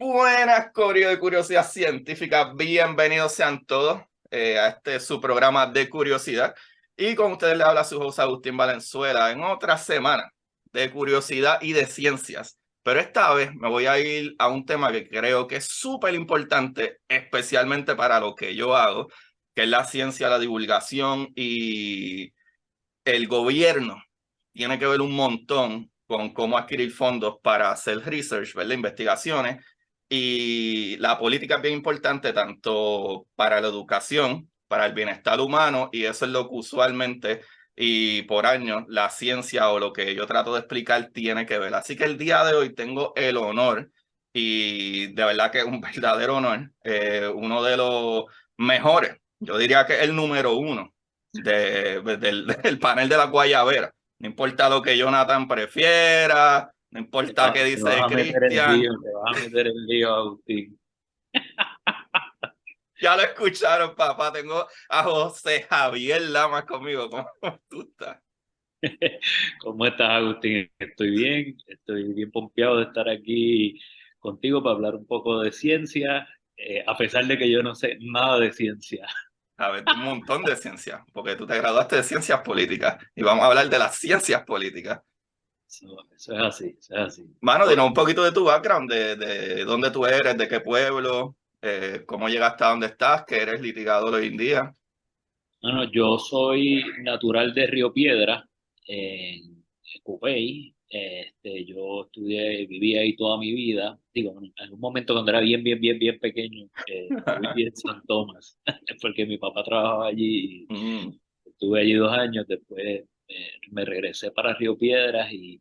Buenas, Corio de Curiosidad Científica. Bienvenidos sean todos a su programa de curiosidad. Y con ustedes le habla su host Agustín Valenzuela en otra semana de curiosidad y de ciencias. Pero esta vez me voy a ir a un tema que creo que es súper importante, especialmente para lo que yo hago, que es la ciencia, la divulgación y el gobierno. Tiene que ver un montón con cómo adquirir fondos para hacer research, ¿verdad? Investigaciones. Y la política es bien importante tanto para la educación, para el bienestar humano, y eso es lo que usualmente y por años la ciencia o lo que yo trato de explicar tiene que ver. Así que el día de hoy tengo el honor, y de verdad que es un verdadero honor, uno de los mejores, yo diría que el número uno del panel de la Guayabera. No importa lo que Jonathan prefiera, no importa qué Te vas dice a meter en Cristian. lío, te vas a meter en lío, Agustín. Ya lo escucharon, papá. Tengo a José Javier Lamas conmigo. ¿Cómo tú estás? ¿Cómo estás, Agustín? Estoy bien pompeado de estar aquí contigo para hablar un poco de ciencia, a pesar de que yo no sé nada de ciencia. A ver, un montón de ciencias, porque tú te graduaste de ciencias políticas y vamos a hablar de las ciencias políticas. Eso es así, eso es así. Mano, dinos un poquito de tu background, de dónde tú eres, de qué pueblo, cómo llegaste a donde estás, que eres litigador hoy en día. Bueno, yo soy natural de Río Piedra, en Cupey. Yo estudié, viví ahí toda mi vida. Digo, en un momento cuando era bien pequeño, yo viví en San Tomás, porque mi papá trabajaba allí Mm. y estuve allí 2 años. Después me regresé para Río Piedras y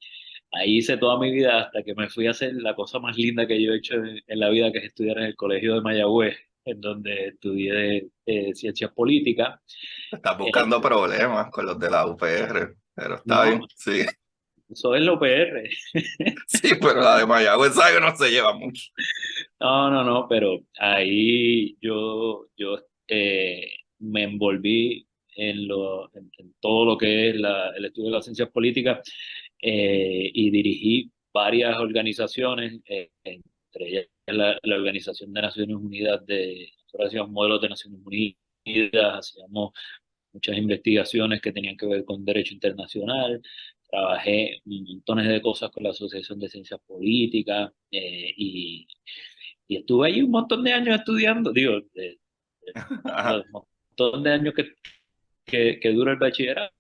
ahí hice toda mi vida hasta que me fui a hacer la cosa más linda que yo he hecho en la vida, que es estudiar en el Colegio de Mayagüez, en donde estudié ciencias políticas. Estás Eh, buscando problemas con los de la UPR, pero está no, bien, sí, eso es lo PR. sí, pero la de Mayagüez, ¿sabes? No se lleva mucho. No, pero ahí yo me envolví en todo lo que es el estudio de las ciencias políticas, y dirigí varias organizaciones, entre ellas la Organización de Naciones Unidas, nosotros hacíamos modelos de Naciones Unidas, hacíamos muchas investigaciones que tenían que ver con derecho internacional. Trabajé montones de cosas con la Asociación de Ciencias Políticas, y estuve allí un montón de años estudiando, digo, Ajá. un montón de años que dura el bachillerato.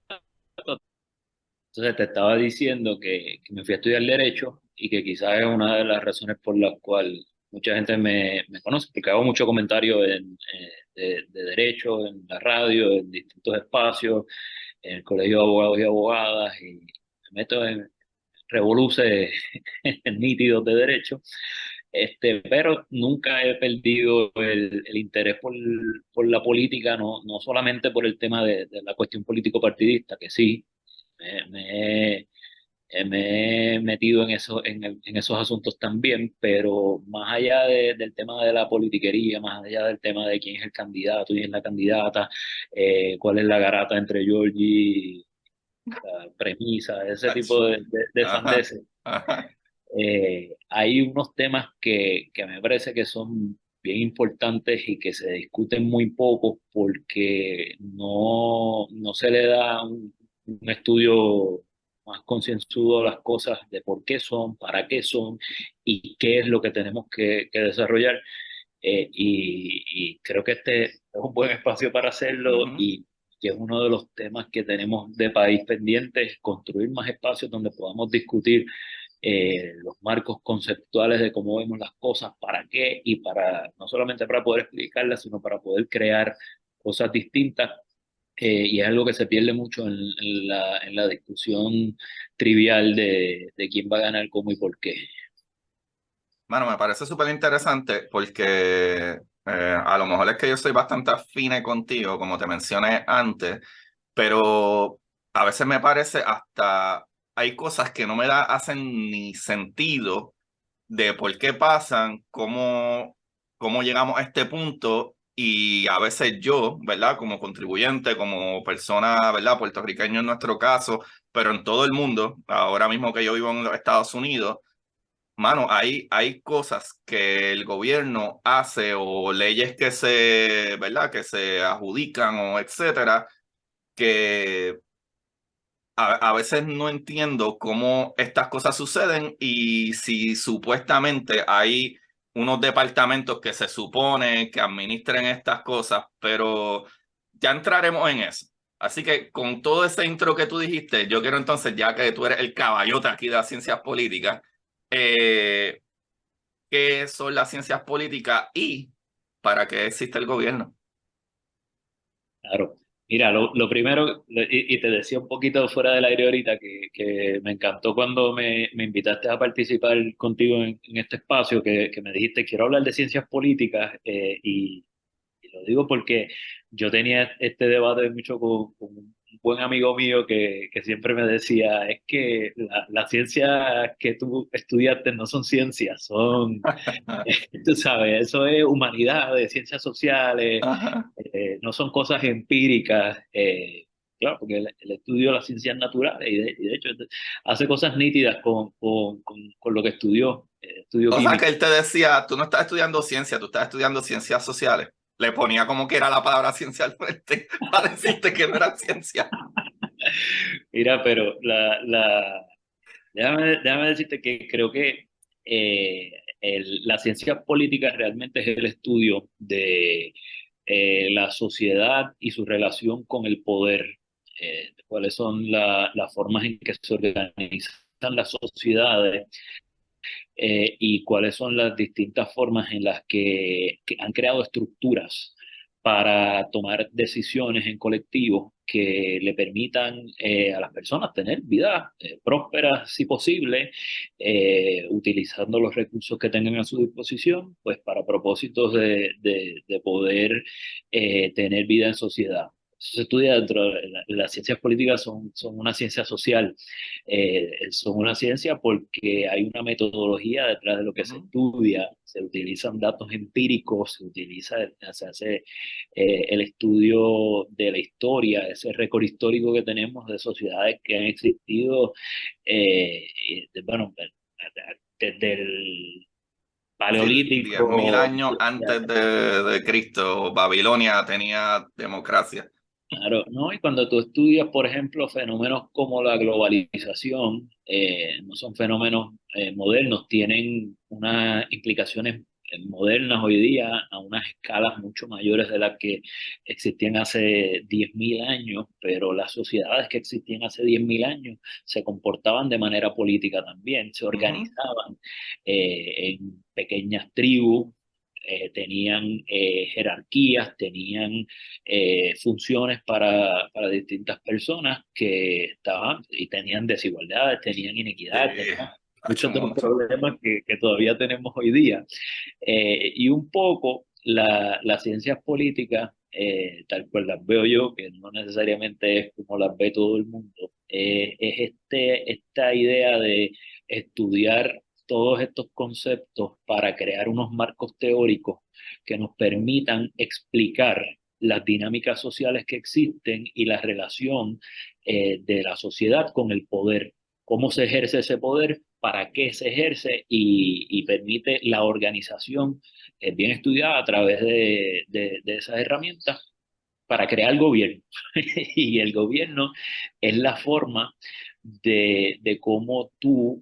Entonces te estaba diciendo que me fui a estudiar Derecho y que quizás es una de las razones por las cuales mucha gente me conoce, porque hago mucho comentario de Derecho en la radio, en distintos espacios, en el Colegio de Abogados y Abogadas, y me meto en revoluces nítidos de Derecho. Pero nunca he perdido el interés por la política, no solamente por el tema de la cuestión político-partidista, que sí, me, me he me he metido en esos asuntos también, pero más allá del tema de la politiquería, más allá del tema de quién es el candidato y quién es la candidata, cuál es la garata entre Georgie, la premisa, ese tipo de Ajá. sandeces. Ajá. Hay unos temas que me parece que son bien importantes y que se discuten muy poco porque no se le da un estudio más concienzudo a las cosas de por qué son, para qué son y qué es lo que tenemos que desarrollar. Y creo que este es un buen espacio para hacerlo, Ujú. y que es uno de los temas que tenemos de país pendientes: construir más espacios donde podamos discutir los marcos conceptuales de cómo vemos las cosas, para qué, y para no solamente para poder explicarlas, sino para poder crear cosas distintas. Y es algo que se pierde mucho en la discusión trivial de quién va a ganar, cómo y por qué. Bueno, me parece súper interesante porque a lo mejor es que yo soy bastante afine contigo, como te mencioné antes, pero a veces me parece hasta hay cosas que no hacen ni sentido de por qué pasan, cómo llegamos a este punto, y a veces yo, ¿verdad? Como contribuyente, como persona, ¿verdad? Puertorriqueño en nuestro caso, pero en todo el mundo, ahora mismo que yo vivo en los Estados Unidos, mano, hay cosas que el gobierno hace o leyes que se, ¿verdad? Que se adjudican o etcétera, que a veces no entiendo cómo estas cosas suceden y si supuestamente hay unos departamentos que se supone que administren estas cosas, pero ya entraremos en eso. Así que con todo ese intro que tú dijiste, yo quiero entonces, ya que tú eres el caballote aquí de las ciencias políticas, eh, ¿qué son las ciencias políticas y para qué existe el gobierno? Claro. Mira, lo primero, y te decía un poquito fuera del aire ahorita, que me encantó cuando me invitaste a participar contigo en este espacio, que me dijiste, quiero hablar de ciencias políticas, y lo digo porque yo tenía este debate mucho con un buen amigo mío que siempre me decía, es que las ciencias que tú estudiaste no son ciencias, son, tú sabes, eso es humanidades, ciencias sociales, Ajá. no son cosas empíricas. Claro, porque el estudio de las ciencias naturales y de hecho hace cosas nítidas con lo que estudió, estudio O sea, que químico. él te decía, tú no estás estudiando ciencia, tú estás estudiando ciencias sociales. Le ponía como que era la palabra ciencia al frente para decirte que no era ciencia. Mira, pero déjame decirte que creo que la ciencia política realmente es el estudio de la sociedad y su relación con el poder, cuáles son las formas en que se organizan las sociedades, y cuáles son las distintas formas en las que han creado estructuras para tomar decisiones en colectivo que le permitan a las personas tener vidas prósperas, si posible, utilizando los recursos que tengan a su disposición, pues para propósitos de poder tener vida en sociedad. Eso se estudia dentro de las ciencias políticas, son una ciencia social, son una ciencia porque hay una metodología detrás de lo que se Ujú. estudia, se utilizan datos empíricos, se hace el estudio de la historia, ese récord histórico que tenemos de sociedades que han existido, bueno, desde el Sí, 10.000 paleolítico. años antes de Cristo, Babilonia tenía democracia. Claro, ¿no? Y cuando tú estudias, por ejemplo, fenómenos como la globalización, no son fenómenos modernos, tienen unas implicaciones modernas hoy día a unas escalas mucho mayores de las que existían hace 10.000 años, pero las sociedades que existían hace 10.000 años se comportaban de manera política también, se Ujú. organizaban en pequeñas tribus, tenían jerarquías, tenían funciones para distintas personas que estaban y tenían desigualdades, tenían Sí, inequidad, tenían ha hecho muchos de los mucho. problemas que todavía tenemos hoy día. Y un poco las ciencias políticas, tal cual las veo yo, que no necesariamente es como las ve todo el mundo, es esta idea de estudiar todos estos conceptos para crear unos marcos teóricos que nos permitan explicar las dinámicas sociales que existen y la relación de la sociedad con el poder, cómo se ejerce ese poder, para qué se ejerce y permite la organización bien estudiada a través de esas herramientas para crear gobierno. Y el gobierno es la forma de cómo tú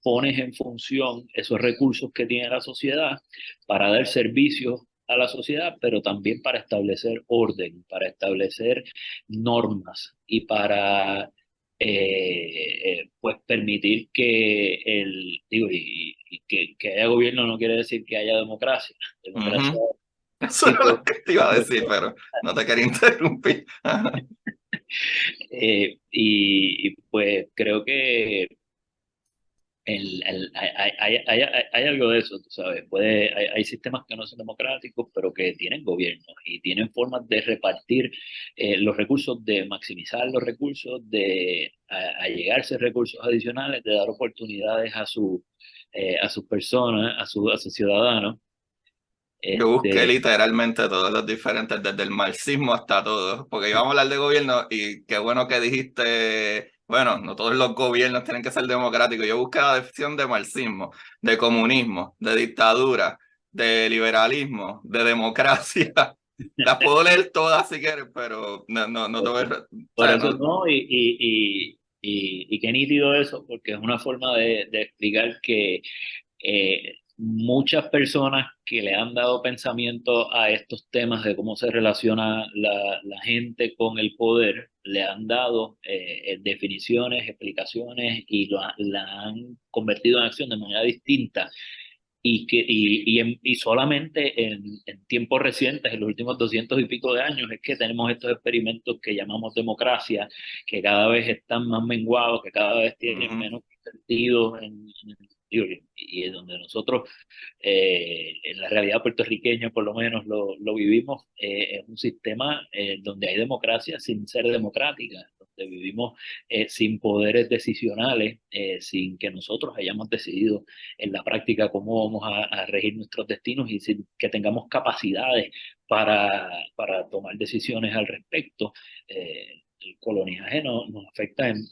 pones en función esos recursos que tiene la sociedad para dar servicios a la sociedad, pero también para establecer orden, para establecer normas y para pues permitir que digo, y que haya gobierno no quiere decir que haya democracia. Democracia Ujú. Eso era tipo, lo que te iba a decir, pero no te quería interrumpir. Ajá. pues creo que hay algo de eso, tú sabes. Hay sistemas que no son democráticos, pero que tienen gobiernos y tienen formas de repartir los recursos, de maximizar los recursos, de allegarse recursos adicionales, de dar oportunidades a sus personas, a sus ciudadanos. Yo busqué Este, literalmente todos los diferentes, desde el marxismo hasta todo, porque íbamos a hablar de gobierno y qué bueno que dijiste Bueno, no todos los gobiernos tienen que ser democráticos. Yo busqué la definición de marxismo, de comunismo, de dictadura, de liberalismo, de democracia. Las puedo leer todas si quieres, pero no te voy a... O Por sea, eso no, no, y qué nítido eso, porque es una forma de explicar que muchas personas que le han dado pensamiento a estos temas de cómo se relaciona la gente con el poder, le han dado definiciones, explicaciones y la han convertido en acción de manera distinta y solamente en tiempos recientes, en los últimos 200 y pico de años, es que tenemos estos experimentos que llamamos democracia, que cada vez están más menguados, que cada vez tienen ujú, menos sentido y es donde nosotros, en la realidad puertorriqueña por lo menos lo vivimos, es un sistema donde hay democracia sin ser democrática, donde vivimos sin poderes decisionales, sin que nosotros hayamos decidido en la práctica cómo vamos a regir nuestros destinos y sin que tengamos capacidades para tomar decisiones al respecto. El coloniaje nos afecta en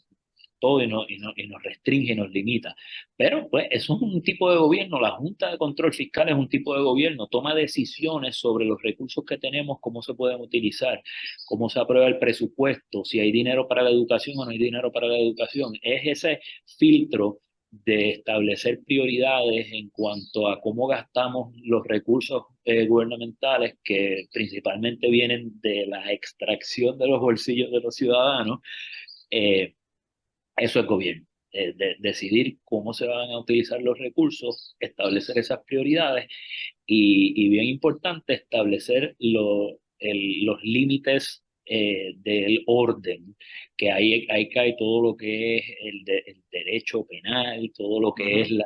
todo y nos restringe y nos limita. Pero pues eso es un tipo de gobierno, la Junta de Control Fiscal es un tipo de gobierno, toma decisiones sobre los recursos que tenemos, cómo se pueden utilizar, cómo se aprueba el presupuesto, si hay dinero para la educación o no hay dinero para la educación. Es ese filtro de establecer prioridades en cuanto a cómo gastamos los recursos gubernamentales que principalmente vienen de la extracción de los bolsillos de los ciudadanos. eh, Eso es gobierno. Decidir cómo se van a utilizar los recursos, establecer esas prioridades y bien importante, establecer los límites del orden, que ahí cae todo lo que es el derecho penal, todo lo que es ujú.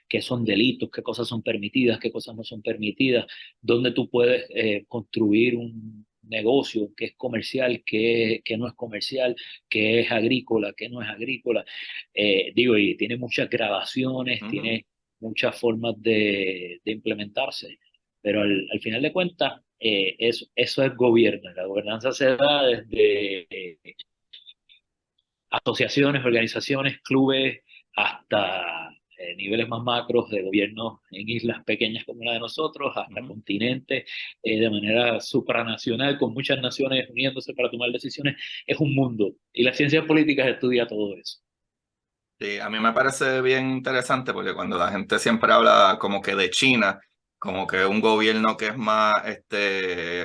qué son delitos, qué cosas son permitidas, qué cosas no son permitidas, dónde tú puedes construir un negocio que es comercial, que no es comercial, que es agrícola, que no es agrícola. Y tiene muchas grabaciones, Ujú. tiene muchas formas de implementarse, pero al final de cuentas, eso es gobierno. La gobernanza se da desde asociaciones, organizaciones, clubes, hasta niveles más macros de gobiernos en islas pequeñas como la de nosotros, hasta Ujú. continentes, de manera supranacional, con muchas naciones uniéndose para tomar decisiones. Es un mundo y las ciencias políticas estudia todo eso. Sí, a mí me parece bien interesante porque cuando la gente siempre habla como que de China, como que un gobierno que es más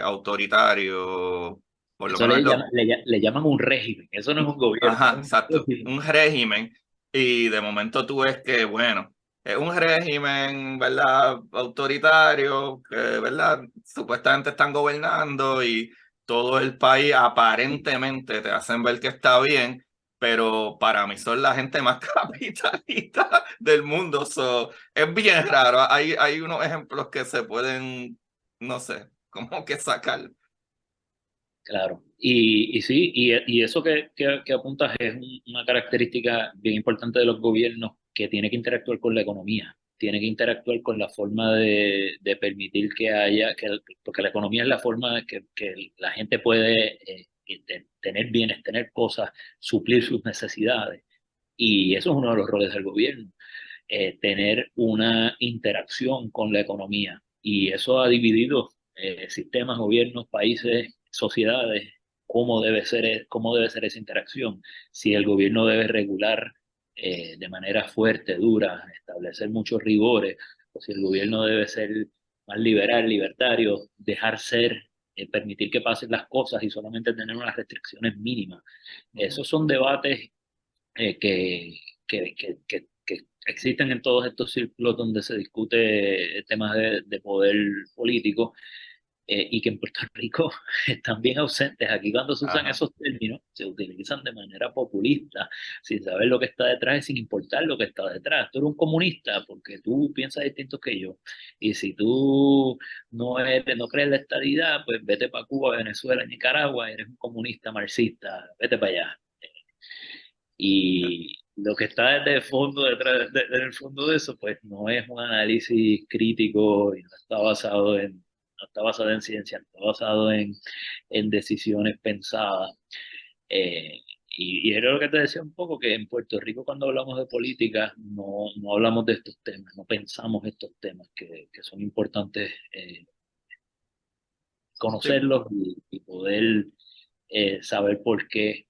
autoritario, por lo Eso menos lo, le llaman un régimen, eso no es un gobierno, eso ajá, es un exacto, régimen. un régimen y de momento tú ves que, bueno, es un régimen, ¿verdad? Autoritario, que, ¿verdad? Supuestamente están gobernando y todo el país aparentemente te hacen ver que está bien, pero para mí son la gente más capitalista del mundo. So, es bien raro. Hay unos ejemplos que se pueden, no sé, como que sacar. Claro, y sí, y eso que apuntas es una característica bien importante de los gobiernos que tiene que interactuar con la economía, tiene que interactuar con la forma de permitir que haya, porque la economía es la forma que la gente puede tener bienes, tener cosas, suplir sus necesidades, y eso es uno de los roles del gobierno, tener una interacción con la economía. Y eso ha dividido sistemas, gobiernos, países, sociedades, cómo debe ser esa interacción. Si el gobierno debe regular de manera fuerte, dura, establecer muchos rigores, o si el gobierno debe ser más liberal, libertario, dejar ser, permitir que pasen las cosas y solamente tener unas restricciones mínimas. Ujú, Esos son debates que existen en todos estos círculos donde se discute temas de poder político y que en Puerto Rico están bien ausentes. Aquí cuando se usan ajá. esos términos, se utilizan de manera populista, sin saber lo que está detrás y sin importar lo que está detrás. Tú eres un comunista porque tú piensas distinto que yo. Y si tú no crees en la estadidad, pues vete para Cuba, Venezuela, Nicaragua, eres un comunista marxista, vete para allá. Y lo que está de fondo, en el fondo de eso, pues no es un análisis crítico y no está basado en ciencia, no está basado en decisiones pensadas. Eh, y era lo que te decía un poco, que en Puerto Rico cuando hablamos de política no hablamos de estos temas, no pensamos estos temas que son importantes Sí, conocerlos y poder saber por qué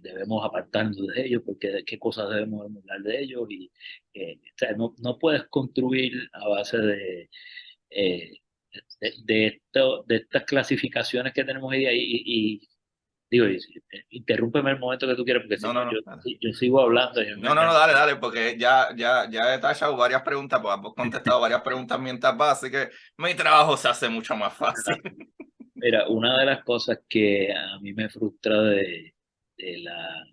debemos apartarnos de ellos, porque de qué cosas debemos hablar de ellos. Y o sea, no puedes construir a base eh, de estas clasificaciones que tenemos hoy día. Digo, interrúmpeme el momento que tú quieras, porque si no, no, no, no. Dale. yo sigo hablando y me No, no, no, encanta. dale, dale, porque ya he tachado varias preguntas, pues hemos contestado varias preguntas mientras va, así que mi trabajo se hace mucho más fácil. Mira, una de las cosas que a mí me frustra de las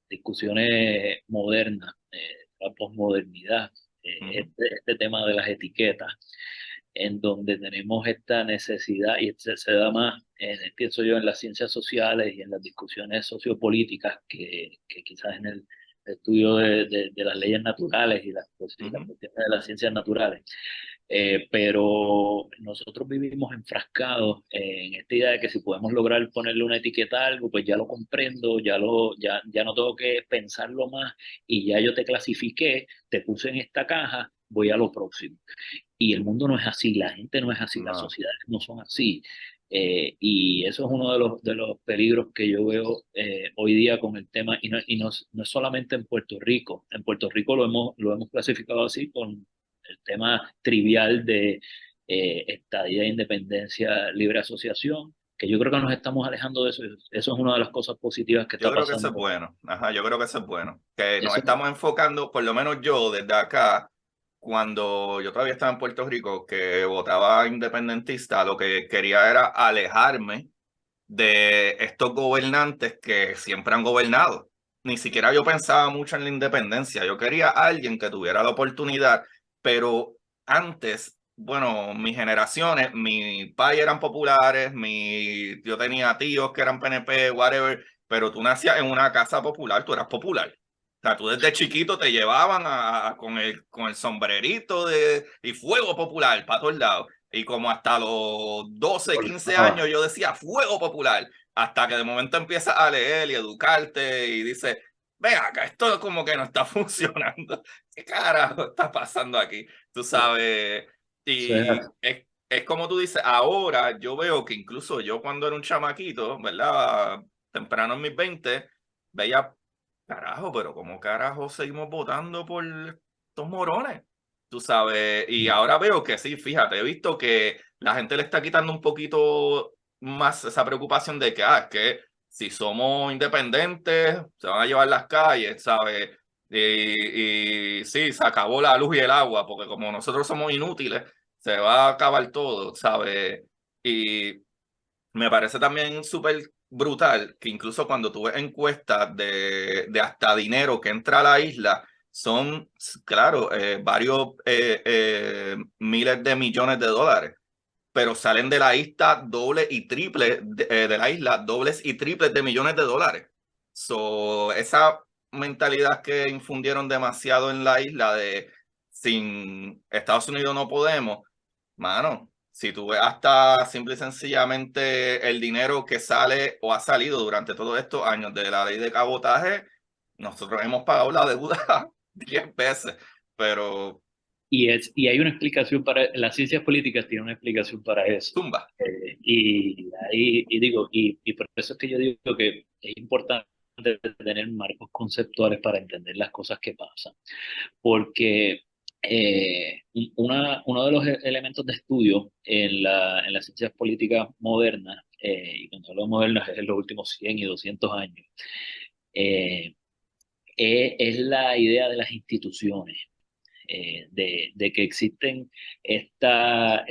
discusiones modernas, la posmodernidad, Ujú, este tema de las etiquetas, en donde tenemos esta necesidad, y se da más, pienso yo, en las ciencias sociales y en las discusiones sociopolíticas que quizás en el estudio de las leyes naturales y y las ujú. cuestiones de las ciencias naturales. Pero nosotros vivimos enfrascados en esta idea de que si podemos lograr ponerle una etiqueta a algo, pues ya lo comprendo, ya no tengo que pensarlo más y ya yo te clasifiqué, te puse en esta caja, voy a lo próximo. Y el mundo no es así, la gente no es así, las No, sociedades no son así. Y eso es uno de los peligros que yo veo hoy día con el tema, no es solamente en Puerto Rico lo hemos clasificado así con el tema trivial de estadía de independencia, libre asociación, que yo creo que nos estamos alejando de eso. Eso es una de las cosas positivas que yo está creo que eso es pasando. bueno. Ajá, yo creo que eso es bueno. Que nos Eso, estamos enfocando, por lo menos yo desde acá, cuando yo todavía estaba en Puerto Rico, que votaba independentista, lo que quería era alejarme de estos gobernantes que siempre han gobernado. Ni siquiera yo pensaba mucho en la independencia. Yo quería a alguien que tuviera la oportunidad, pero antes, bueno, mis generaciones, mi padre eran populares, yo tenía tíos que eran PNP, whatever, pero tú nacías en una casa popular, tú eras popular. O sea, tú desde chiquito te llevaban con el sombrerito y fuego popular para todos lados. Y como hasta los 12, 15 años yo decía fuego popular, hasta que de momento empiezas a leer y educarte y dices, ven acá, esto como que no está funcionando. ¿Qué carajo está pasando aquí? Tú sabes, eso es y es como tú dices, ahora yo veo que incluso yo cuando era un chamaquito, ¿verdad? Temprano en mis 20, veía, carajo, pero ¿cómo carajo seguimos votando por estos morones? Tú sabes, y ahora veo que sí, fíjate, he visto que la gente le está quitando un poquito más esa preocupación de que, es que si somos independientes, se van a llevar las calles, ¿sabes? Y sí, se acabó la luz y el agua, porque como nosotros somos inútiles, se va a acabar todo, ¿sabes? Y me parece también súper brutal que incluso cuando tú ves encuestas de hasta dinero que entra a la isla, son, claro, varios miles de millones de dólares, pero salen de la isla doble y triple de la isla, dobles y triples de millones de dólares. So, esa mentalidad que infundieron demasiado en la isla de sin Estados Unidos no podemos, mano, si tú ves hasta simple y sencillamente el dinero que sale o ha salido durante todos estos años de la ley de cabotaje, nosotros hemos pagado la deuda 10 veces, pero y hay una explicación para, las ciencias políticas tienen una explicación para eso. tumba. Y por eso es que yo digo que es importante tener marcos conceptuales para entender las cosas que pasan. Porque uno de los elementos de estudio en las ciencias políticas modernas, y cuando hablo de modernas es en los últimos 100 y 200 años, eh, es la idea de las instituciones, de que existen estas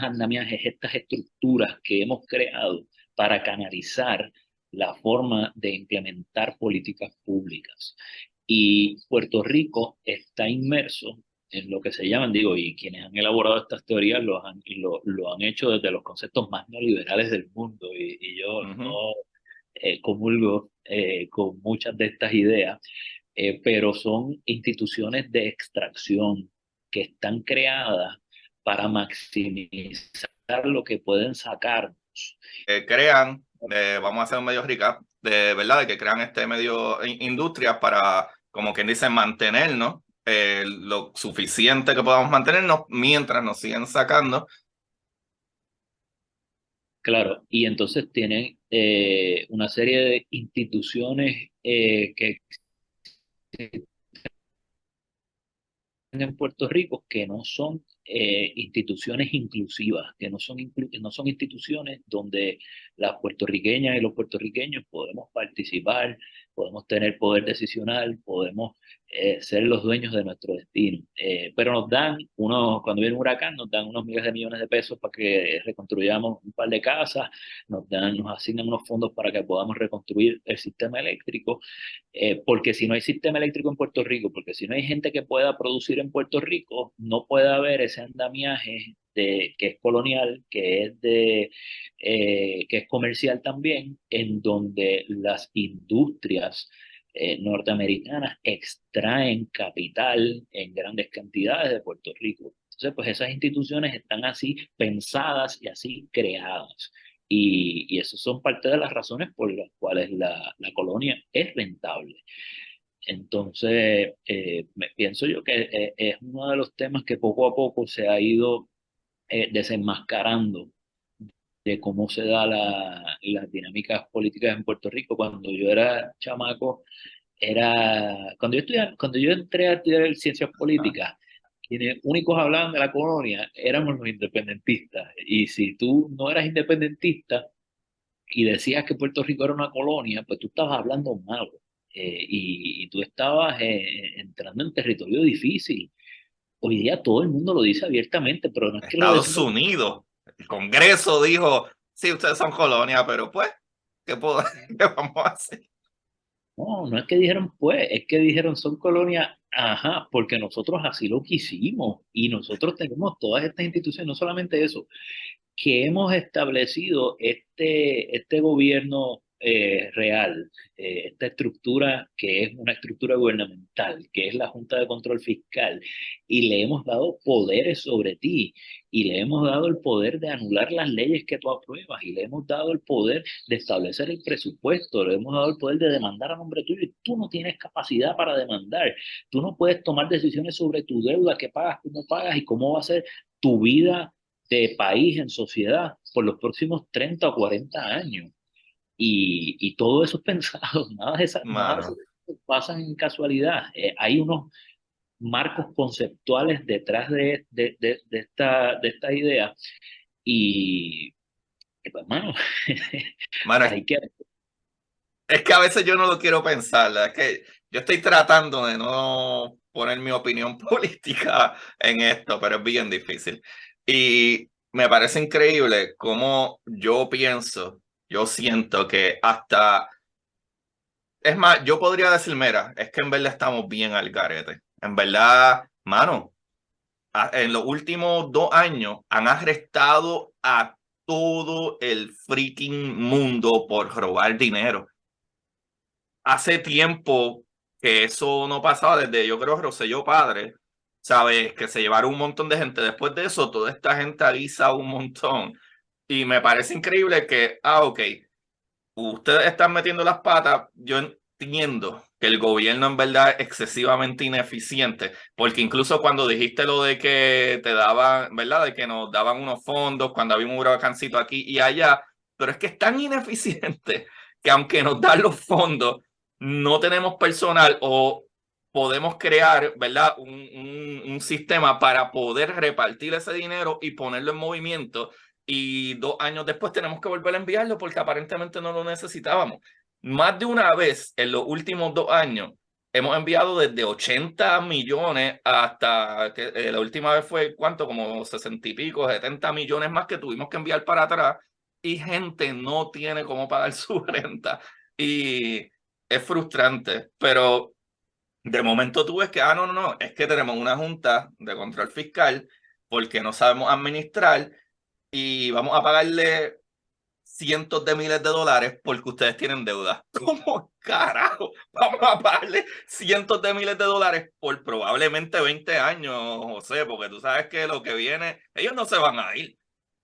andamiajes, estas estructuras que hemos creado para canalizar la forma de implementar políticas públicas. Y Puerto Rico está inmerso en lo que se llaman, digo, y quienes han elaborado estas teorías lo han hecho desde los conceptos más neoliberales del mundo, y yo Ujú. no comulgo con muchas de estas ideas, pero son instituciones de extracción que están creadas para maximizar lo que pueden sacarnos. Crean, vamos a hacer un medio recap, ¿verdad? De que crean este medio industrias para, como quien dice, mantenernos lo suficiente que podamos mantenernos mientras nos siguen sacando. Claro, y entonces tienen una serie de instituciones que en Puerto Rico que no son instituciones inclusivas, que no son instituciones donde las puertorriqueñas y los puertorriqueños podemos participar, podemos tener poder decisional, podemos ser los dueños de nuestro destino. Pero cuando viene un huracán, nos dan unos miles de millones de pesos para que reconstruyamos un par de casas, nos asignan unos fondos para que podamos reconstruir el sistema eléctrico, porque si no hay sistema eléctrico en Puerto Rico, porque si no hay gente que pueda producir en Puerto Rico, no puede haber ese andamiaje que es colonial, que es comercial también, en donde las industrias norteamericanas extraen capital en grandes cantidades de Puerto Rico. Entonces, pues esas instituciones están así pensadas y así creadas. Y esas son parte de las razones por las cuales la colonia es rentable. Entonces, pienso yo que es uno de los temas que poco a poco se ha ido desenmascarando de cómo se da las dinámicas políticas en Puerto Rico. Cuando yo era chamaco, cuando yo entré a estudiar ciencias Ah, políticas, quienes únicos hablaban de la colonia éramos los independentistas. Y si tú no eras independentista y decías que Puerto Rico era una colonia, pues tú estabas hablando malo. Y tú estabas entrando en territorio difícil. Hoy día todo el mundo lo dice abiertamente, pero no es que lo Estados decimos. Unidos, el Congreso dijo, sí, ustedes son colonia, pero pues, ¿qué vamos a hacer? No, no es que dijeron pues, es que dijeron son colonia, ajá, porque nosotros así lo quisimos y nosotros tenemos todas estas instituciones, no solamente eso, que hemos establecido este gobierno real, esta estructura que es una estructura gubernamental, que es la Junta de Control Fiscal, y le hemos dado poderes sobre ti, y le hemos dado el poder de anular las leyes que tú apruebas, y le hemos dado el poder de establecer el presupuesto, le hemos dado el poder de demandar a nombre tuyo, y tú no tienes capacidad para demandar, tú no puedes tomar decisiones sobre tu deuda, qué pagas, cómo pagas y cómo va a ser tu vida de país en sociedad por los próximos 30 o 40 años. Y todo eso es pensado, nada de eso Mano, pasa en casualidad. Hay unos marcos conceptuales detrás de esta idea y, pues, mano, mano, hay que... es que a veces yo no lo quiero pensar, es que yo estoy tratando de no poner mi opinión política en esto, pero es bien difícil. Y me parece increíble cómo yo siento que hasta, es más, yo podría decir, mira, es que en verdad estamos bien al garete. En verdad, mano, en los últimos 2 años han arrestado a todo el freaking mundo por robar dinero. Hace tiempo que eso no pasaba, desde yo creo Rosselló padre, ¿sabes? Que se llevaron un montón de gente. Después de eso, toda esta gente avisa un montón. Y me parece increíble que, ok, ustedes están metiendo las patas. Yo entiendo que el gobierno en verdad es excesivamente ineficiente, porque incluso cuando dijiste lo de que te daban, ¿verdad? De que nos daban unos fondos cuando había un huracancito aquí y allá, pero es que es tan ineficiente que aunque nos dan los fondos, no tenemos personal o podemos crear, ¿verdad? Un sistema para poder repartir ese dinero y ponerlo en movimiento y 2 años después tenemos que volver a enviarlo porque aparentemente no lo necesitábamos. Más de una vez en los últimos 2 años hemos enviado desde 80 millones hasta que la última vez fue ¿cuánto? Como 60 y pico, 70 millones más que tuvimos que enviar para atrás y gente no tiene cómo pagar su renta y es frustrante, pero de momento tú ves que, no, es que tenemos una junta de control fiscal porque no sabemos administrar y vamos a pagarle cientos de miles de dólares porque ustedes tienen deuda. ¿Cómo carajo? Vamos a pagarle cientos de miles de dólares por probablemente 20 años, José, porque tú sabes que lo que viene, ellos no se van a ir.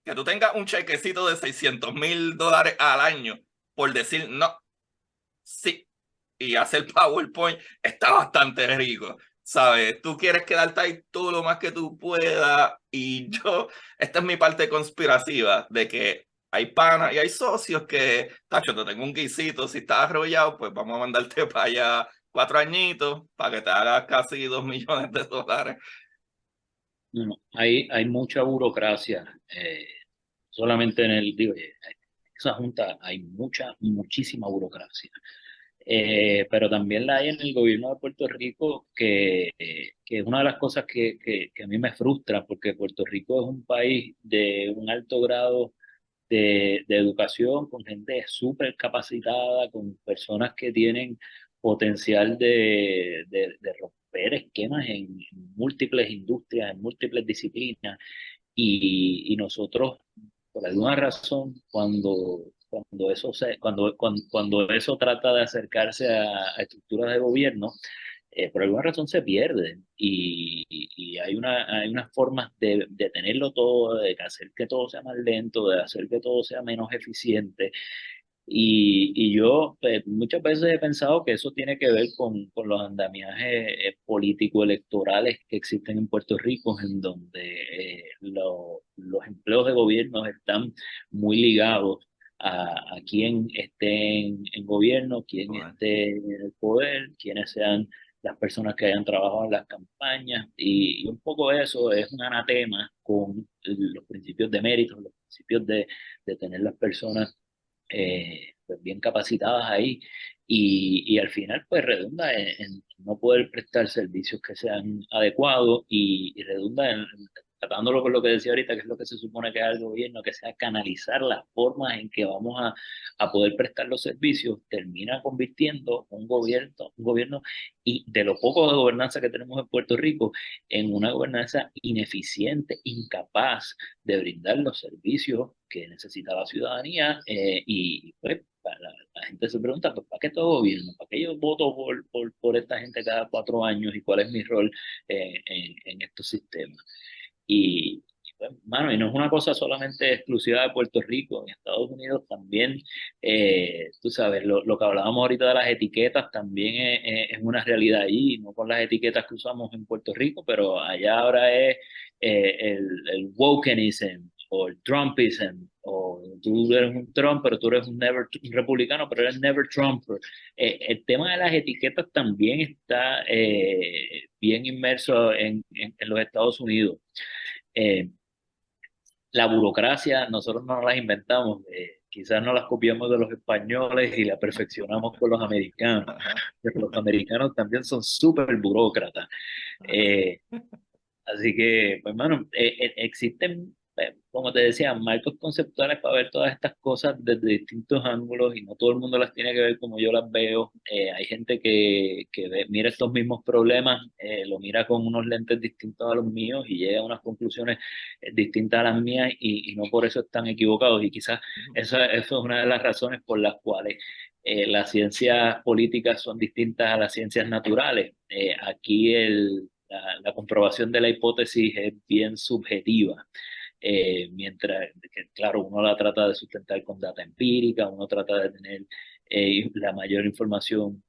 Que tú tengas un chequecito de $600,000 al año por decir, no, y hacer PowerPoint está bastante rico, ¿sabes? Tú quieres quedarte ahí todo lo más que tú puedas y esta es mi parte conspirativa de que hay panas y hay socios que, tacho, te tengo un guisito, si estás arrollado, pues vamos a mandarte para allá 4 añitos para que te hagas casi 2 millones de dólares. No, no, hay mucha burocracia, solamente en esa junta hay muchísima burocracia. Pero también la hay en el gobierno de Puerto Rico, que es una de las cosas que a mí me frustra, porque Puerto Rico es un país de un alto grado de educación, con gente súper capacitada, con personas que tienen potencial de romper esquemas en múltiples industrias, en múltiples disciplinas, y nosotros, por alguna razón, cuando eso trata de acercarse a estructuras de gobierno, por alguna razón se pierden y hay unas formas de tenerlo todo, de hacer que todo sea más lento, de hacer que todo sea menos eficiente. Y yo muchas veces he pensado que eso tiene que ver con los andamiajes político-electorales que existen en Puerto Rico, en donde los empleos de gobierno están muy ligados a quién esté en gobierno, quién Bueno, esté en el poder, quiénes sean las personas que hayan trabajado en las campañas. Y un poco eso es un anatema con los principios de mérito, los principios de tener las personas pues bien capacitadas ahí y al final pues redunda en no poder prestar servicios que sean adecuados y redunda en, tratándolo con lo que decía ahorita, que es lo que se supone que haga el gobierno, que sea canalizar las formas en que vamos a poder prestar los servicios, termina convirtiendo un gobierno y de lo poco de gobernanza que tenemos en Puerto Rico en una gobernanza ineficiente, incapaz de brindar los servicios que necesita la ciudadanía y pues la gente se pregunta, pues ¿para qué todo gobierno? ¿Para qué yo voto por esta gente cada 4 años y cuál es mi rol en estos sistemas? Pues, mano, y no es una cosa solamente exclusiva de Puerto Rico, en Estados Unidos también, tú sabes, lo que hablábamos ahorita de las etiquetas también es una realidad allí, no con las etiquetas que usamos en Puerto Rico, pero allá ahora es el wokenism o el Trumpism, o tú eres un Trump, pero tú eres un republicano, pero eres never Trumper. El tema de las etiquetas también está bien inmerso en los Estados Unidos. Eh, la burocracia nosotros no las inventamos, quizás no las copiamos de los españoles y la perfeccionamos con los americanos, ajá, pero los americanos también son súper burócratas. ajá. Eh, Así que, pues, bueno, existen, como te decía, marcos conceptuales para ver todas estas cosas desde distintos ángulos y no todo el mundo las tiene que ver como yo las veo. Hay gente que mira estos mismos problemas, lo mira con unos lentes distintos a los míos y llega a unas conclusiones distintas a las mías y no por eso están equivocados. Y quizás eso es una de las razones por las cuales las ciencias políticas son distintas a las ciencias naturales. Aquí la comprobación de la hipótesis es bien subjetiva, mientras que, claro, uno la trata de sustentar con data empírica, uno trata de tener la mayor información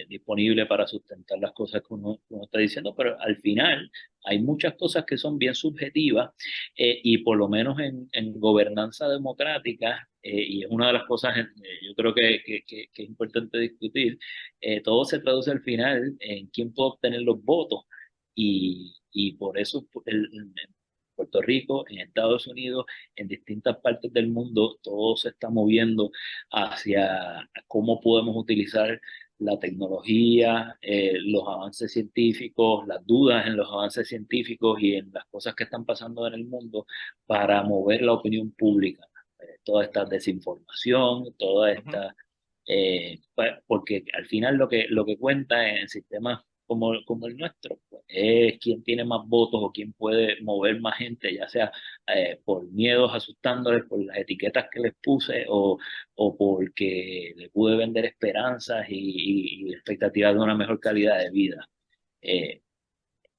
disponible para sustentar las cosas que uno está diciendo, pero al final hay muchas cosas que son bien subjetivas y por lo menos en gobernanza democrática, y es una de las cosas yo creo que es importante discutir, todo se traduce al final en quién puede obtener los votos y por eso en Puerto Rico, en Estados Unidos, en distintas partes del mundo, todo se está moviendo hacia cómo podemos utilizar la tecnología, los avances científicos, las dudas en los avances científicos y en las cosas que están pasando en el mundo para mover la opinión pública. Toda esta desinformación, toda Ujú. esta pues, porque al final lo que cuenta en sistemas como el nuestro pues, es quién tiene más votos o quién puede mover más gente, ya sea por miedos asustándoles, por las etiquetas que les puse o porque le pude vender esperanzas y expectativas de una mejor calidad de vida. Eh,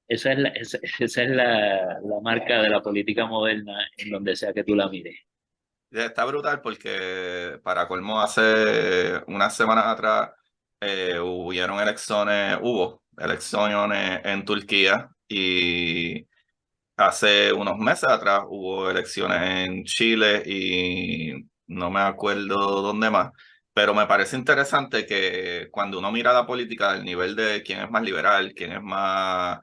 esa es la marca de la política moderna en donde sea que tú la mires. Está brutal porque para colmo hace unas semanas atrás hubo elecciones en Turquía y hace unos meses atrás hubo elecciones en Chile y no me acuerdo dónde más, pero me parece interesante que cuando uno mira la política del nivel de quién es más liberal, quién es más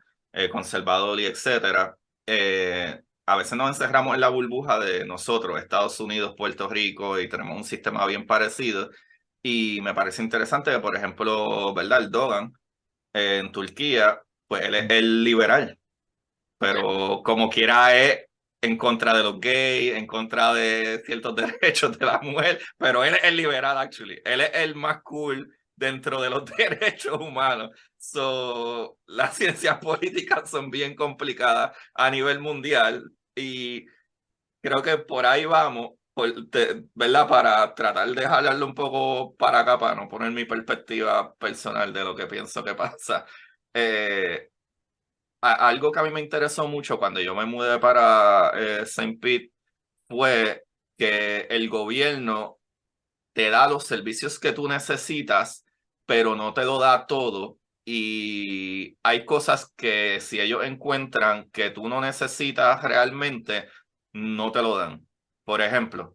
conservador y etcétera, a veces nos encerramos en la burbuja de nosotros, Estados Unidos, Puerto Rico, y tenemos un sistema bien parecido. Y me parece interesante que, por ejemplo, ¿verdad? Erdogan en Turquía, pues él es el liberal, pero como quiera es en contra de los gays, en contra de ciertos derechos de la mujer, pero él es el liberal, actually. Él es el más cool dentro de los derechos humanos. So, las ciencias políticas son bien complicadas a nivel mundial y creo que por ahí vamos, ¿verdad? Para tratar de jalarlo un poco para acá, para no poner mi perspectiva personal de lo que pienso que pasa. Eh, Algo que a mí me interesó mucho cuando yo me mudé para Saint Pete fue que el gobierno te da los servicios que tú necesitas, pero no te lo da todo. Y hay cosas que si ellos encuentran que tú no necesitas realmente, no te lo dan. Por ejemplo,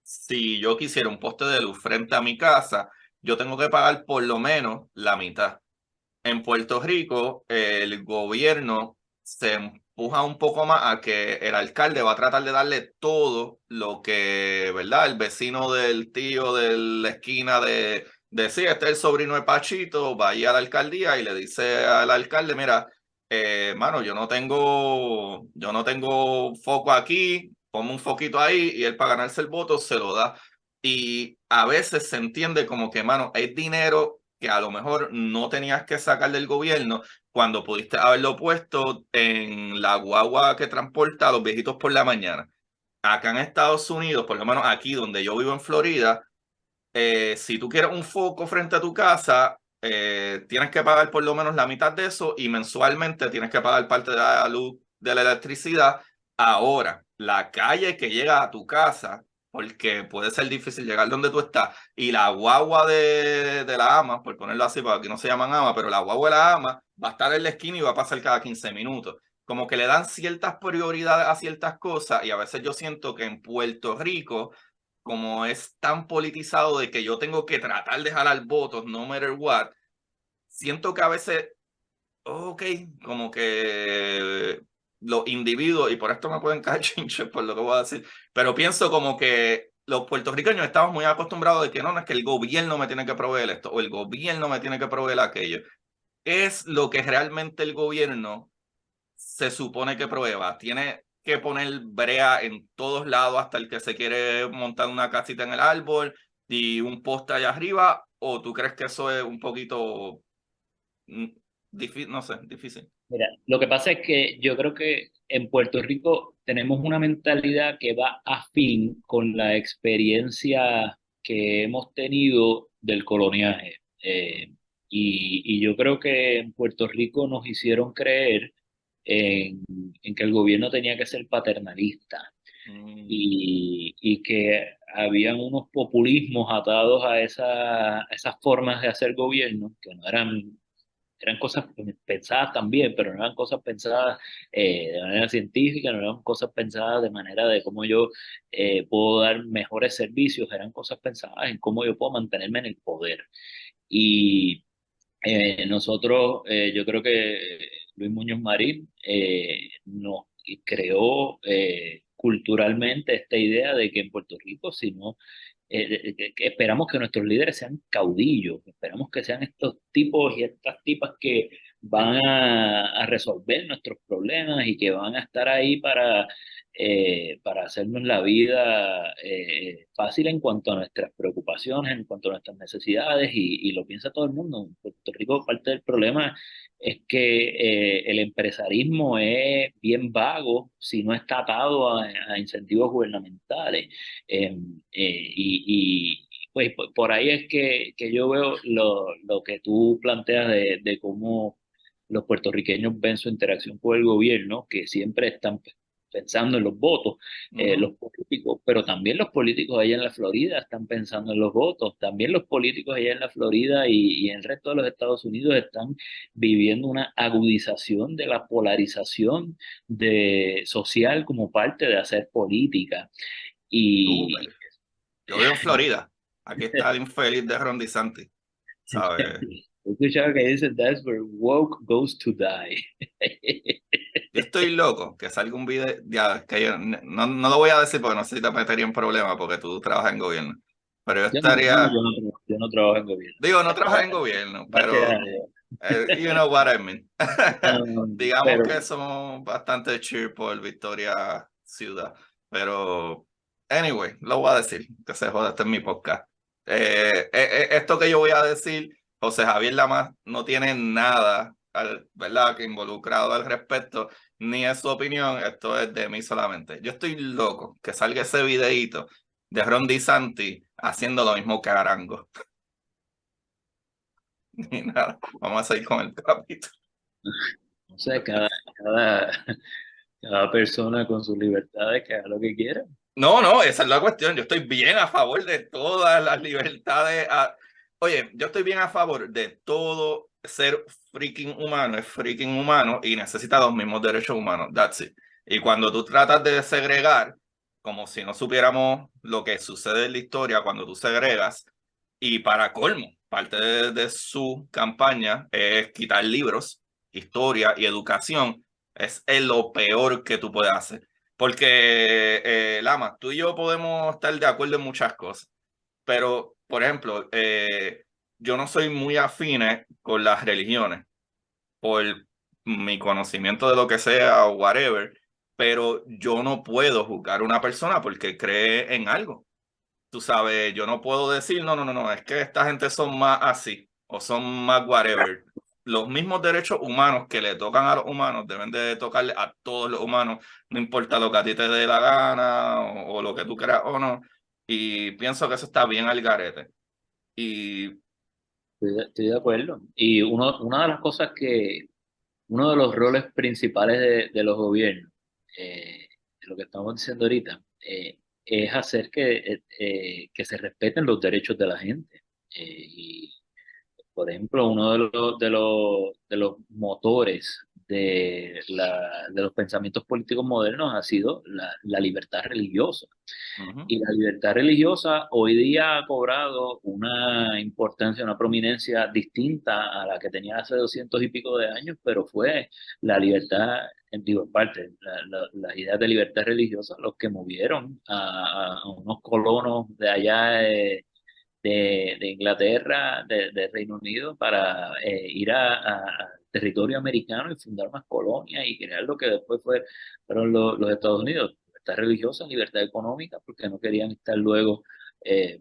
si yo quisiera un poste de luz frente a mi casa, yo tengo que pagar por lo menos la mitad. En Puerto Rico, el gobierno se empuja un poco más a que el alcalde va a tratar de darle todo lo que, ¿verdad? El vecino del tío de la esquina de sí, este es el sobrino de Pachito, va ahí a la alcaldía y le dice al alcalde, mira, mano, yo no tengo foco aquí, ponme un foquito ahí y él para ganarse el voto se lo da. Y a veces se entiende como que, mano, es dinero que a lo mejor no tenías que sacar del gobierno cuando pudiste haberlo puesto en la guagua que transporta a los viejitos por la mañana. Acá en Estados Unidos, por lo menos aquí donde yo vivo en Florida, si tú quieres un foco frente a tu casa, tienes que pagar por lo menos la mitad de eso y mensualmente tienes que pagar parte de la luz, de la electricidad. Ahora, la calle que llega a tu casa, porque puede ser difícil llegar donde tú estás, y la guagua de la ama, por ponerlo así, porque aquí no se llaman ama, pero la guagua de la ama va a estar en la esquina y va a pasar cada 15 minutos. Como que le dan ciertas prioridades a ciertas cosas y a veces yo siento que en Puerto Rico como es tan politizado de que yo tengo que tratar de jalar votos, no matter what, siento que a veces, ok, como que los individuos, y por esto me pueden caer chinches por lo que voy a decir, pero pienso como que los puertorriqueños estamos muy acostumbrados de que no, no es que el gobierno me tiene que proveer esto o el gobierno me tiene que proveer aquello. Es lo que realmente el gobierno se supone que prueba. Tiene que poner brea en todos lados hasta el que se quiere montar una casita en el árbol y un poste allá arriba, o tú crees que eso es un poquito difícil, no sé, difícil. Mira, lo que pasa es que yo creo que en Puerto Rico tenemos una mentalidad que va afín con la experiencia que hemos tenido del coloniaje. Y yo creo que en Puerto Rico nos hicieron creer en, en que el gobierno tenía que ser paternalista Mm, y que habían unos populismos atados a esas formas de hacer gobierno que no eran cosas pensadas también, pero no eran cosas pensadas de manera científica, no eran cosas pensadas de manera de cómo yo puedo dar mejores servicios, eran cosas pensadas en cómo yo puedo mantenerme en el poder. Y nosotros, yo creo que Luis Muñoz Marín nos creó culturalmente esta idea de que en Puerto Rico, si no que esperamos que nuestros líderes sean caudillos, esperamos que sean estos tipos y estas tipas que van a resolver nuestros problemas y que van a estar ahí para hacernos la vida fácil en cuanto a nuestras preocupaciones, en cuanto a nuestras necesidades, y lo piensa todo el mundo. En Puerto Rico parte del problema es que el empresarismo es bien vago si no está atado a incentivos gubernamentales. Pues por ahí es que yo veo lo que tú planteas de cómo los puertorriqueños ven su interacción con el gobierno, que siempre están pensando en los votos, Ujú. los políticos, pero también los políticos allá en la Florida están pensando en los votos, también los políticos allá en la Florida y en el resto de los Estados Unidos están viviendo una agudización de la polarización social como parte de hacer política. Súper. Y Yo vivo en Florida. Aquí está el infeliz de Ron DeSantis, ¿sabes? he escuchado que dice, that's where woke goes to die. Yo estoy loco que salga un video, ya, que yo no lo voy a decir porque no sé si te metería en problemas porque tú trabajas en gobierno, pero yo estaría, Yo no trabajo en gobierno. digo, no trabajas en gobierno, Gracias a pero Dios. you know what I mean. Digamos Pero que somos bastante cheer por Victoria Ciudad, pero anyway, lo voy a decir, que se joda, este es mi podcast. Esto que yo voy a decir, José Javier Lamas no tiene nada, ¿verdad?, que involucrado al respecto, ni es su opinión, esto es de mí solamente. Yo estoy loco que salga ese videíto de Ron DeSantis haciendo lo mismo que Arango. Ni nada, vamos a seguir con el capítulo. no sé, cada, cada persona con sus libertades que haga lo que quiera. No, no, esa es la cuestión. Yo estoy bien a favor de todas las libertades. Oye, yo estoy bien a favor de todo ser freaking humano, es freaking humano y necesita los mismos derechos humanos. That's it. Y cuando tú tratas de segregar, como si no supiéramos lo que sucede en la historia cuando tú segregas, y para colmo, parte de su campaña es quitar libros, historia y educación, es lo peor que tú puedes hacer. Porque, Lama, tú y yo podemos estar de acuerdo en muchas cosas, pero, por ejemplo, yo no soy muy afine con las religiones por mi conocimiento de lo que sea o whatever, pero yo no puedo juzgar a una persona porque cree en algo. Tú sabes, yo no puedo decir, no, es que esta gente son más así o son más whatever. Los mismos derechos humanos que le tocan a los humanos deben de tocarle a todos los humanos, no importa lo que a ti te dé la gana o lo que tú creas o no. Y pienso que eso está bien al garete. Y Estoy de acuerdo. Y una de las cosas uno de los roles principales de los gobiernos, de lo que estamos diciendo ahorita, es hacer que se respeten los derechos de la gente. Y por ejemplo, uno de los motores de los pensamientos políticos modernos ha sido la libertad religiosa. ujú, Y la libertad religiosa hoy día ha cobrado una importancia, una prominencia distinta a la que tenía hace 200 y pico de años, pero fue la libertad, digo, en parte, las ideas de libertad religiosa los que movieron a unos colonos de allá de Inglaterra, de Reino Unido, para ir a territorio americano y fundar más colonias y crear lo que después fueron los Estados Unidos. Libertad religiosa, libertad económica, porque no querían estar luego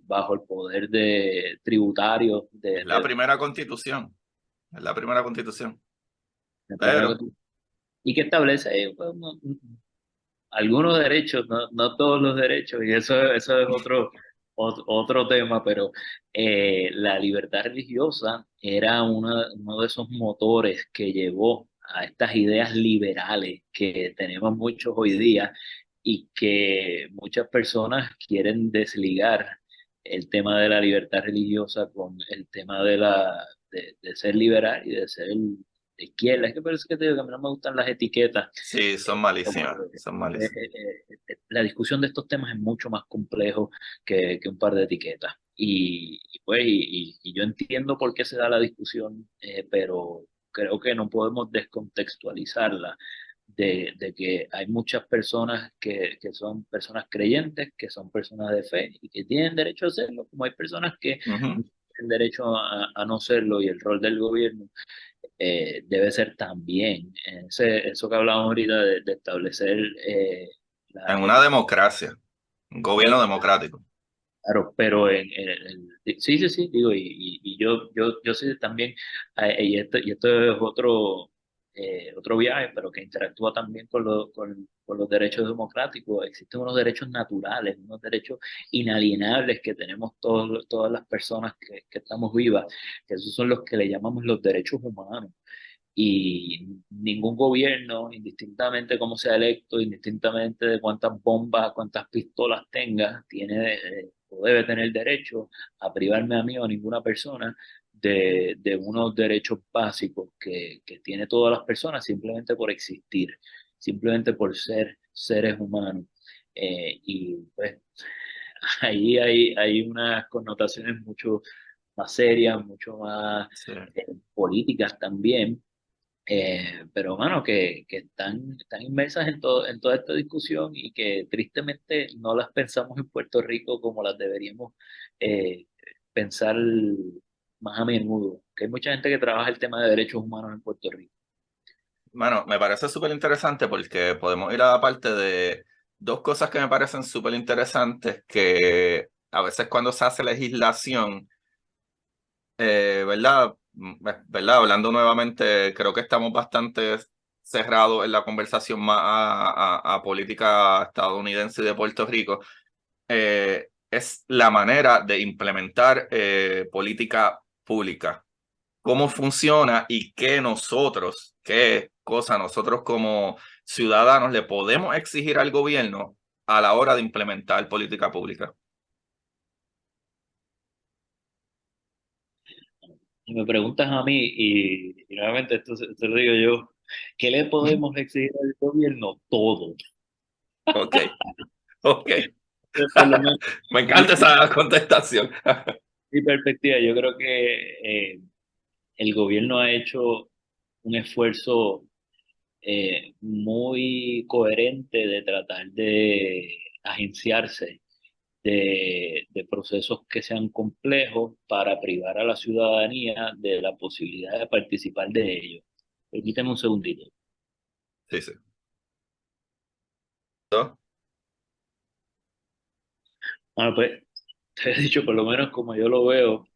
bajo el poder de tributario es la primera constitución, es la primera constitución. de primera Pero, Constitución. Y que establece pues, algunos derechos, no todos los derechos, y eso es otro tema, pero la libertad religiosa era uno de esos motores que llevó a estas ideas liberales que tenemos muchos hoy día y que muchas personas quieren desligar el tema de la libertad religiosa con el tema de ser liberal y de ser de izquierda. Es que parece que te digo que a mí no me gustan las etiquetas sí, son como malísimas, son malísimas. la discusión de estos temas es mucho más complejo que un par de etiquetas. Y yo entiendo por qué se da la discusión, pero creo que no podemos descontextualizarla de que hay muchas personas que son personas creyentes, que son personas de fe y que tienen derecho a hacerlo, como hay personas que Ujú. no tienen derecho a no serlo y el rol del gobierno debe ser también eso que hablábamos ahorita de establecer En el una democracia, un gobierno democrático. claro, pero sí, sí, sí, digo, y yo sé también, y esto es otro viaje, pero que interactúa también con los derechos democráticos. Existen unos derechos naturales, unos derechos inalienables que tenemos todas las personas que estamos vivas, que esos son los que le llamamos los derechos humanos. y ningún gobierno, indistintamente cómo sea electo, indistintamente de cuántas bombas, cuántas pistolas tenga, tiene o debe tener derecho a privarme a mí o a ninguna persona de unos derechos básicos que tiene todas las personas simplemente por existir, simplemente por ser seres humanos. Y pues ahí hay unas connotaciones mucho más serias, mucho más Sí. políticas también, pero bueno, que están inmersas en toda esta discusión y que tristemente no las pensamos en Puerto Rico como las deberíamos eh, pensar más a menudo, que hay mucha gente que trabaja el tema de derechos humanos en Puerto Rico. Bueno, me parece súper interesante porque podemos ir a la parte de dos cosas que me parecen súper interesantes que a veces cuando se hace legislación, ¿verdad? ¿Verdad? Hablando nuevamente, creo que estamos bastante cerrados en la conversación más a política estadounidense y de Puerto Rico. Es la manera de implementar política pública. Cómo funciona y qué cosa nosotros como ciudadanos le podemos exigir al gobierno a la hora de implementar política pública. Y me preguntas a mí, y nuevamente esto lo digo yo, ¿qué le podemos exigir al gobierno? Todo. Ok, ok. Por lo menos, Me mi, encanta esa contestación. mi perspectiva, yo creo que el gobierno ha hecho un esfuerzo muy coherente de tratar de agenciarse de procesos que sean complejos para privar a la ciudadanía de la posibilidad de participar de ellos. Permíteme un segundito. Sí, sí. Bueno, pues te he dicho, por lo menos como yo lo veo,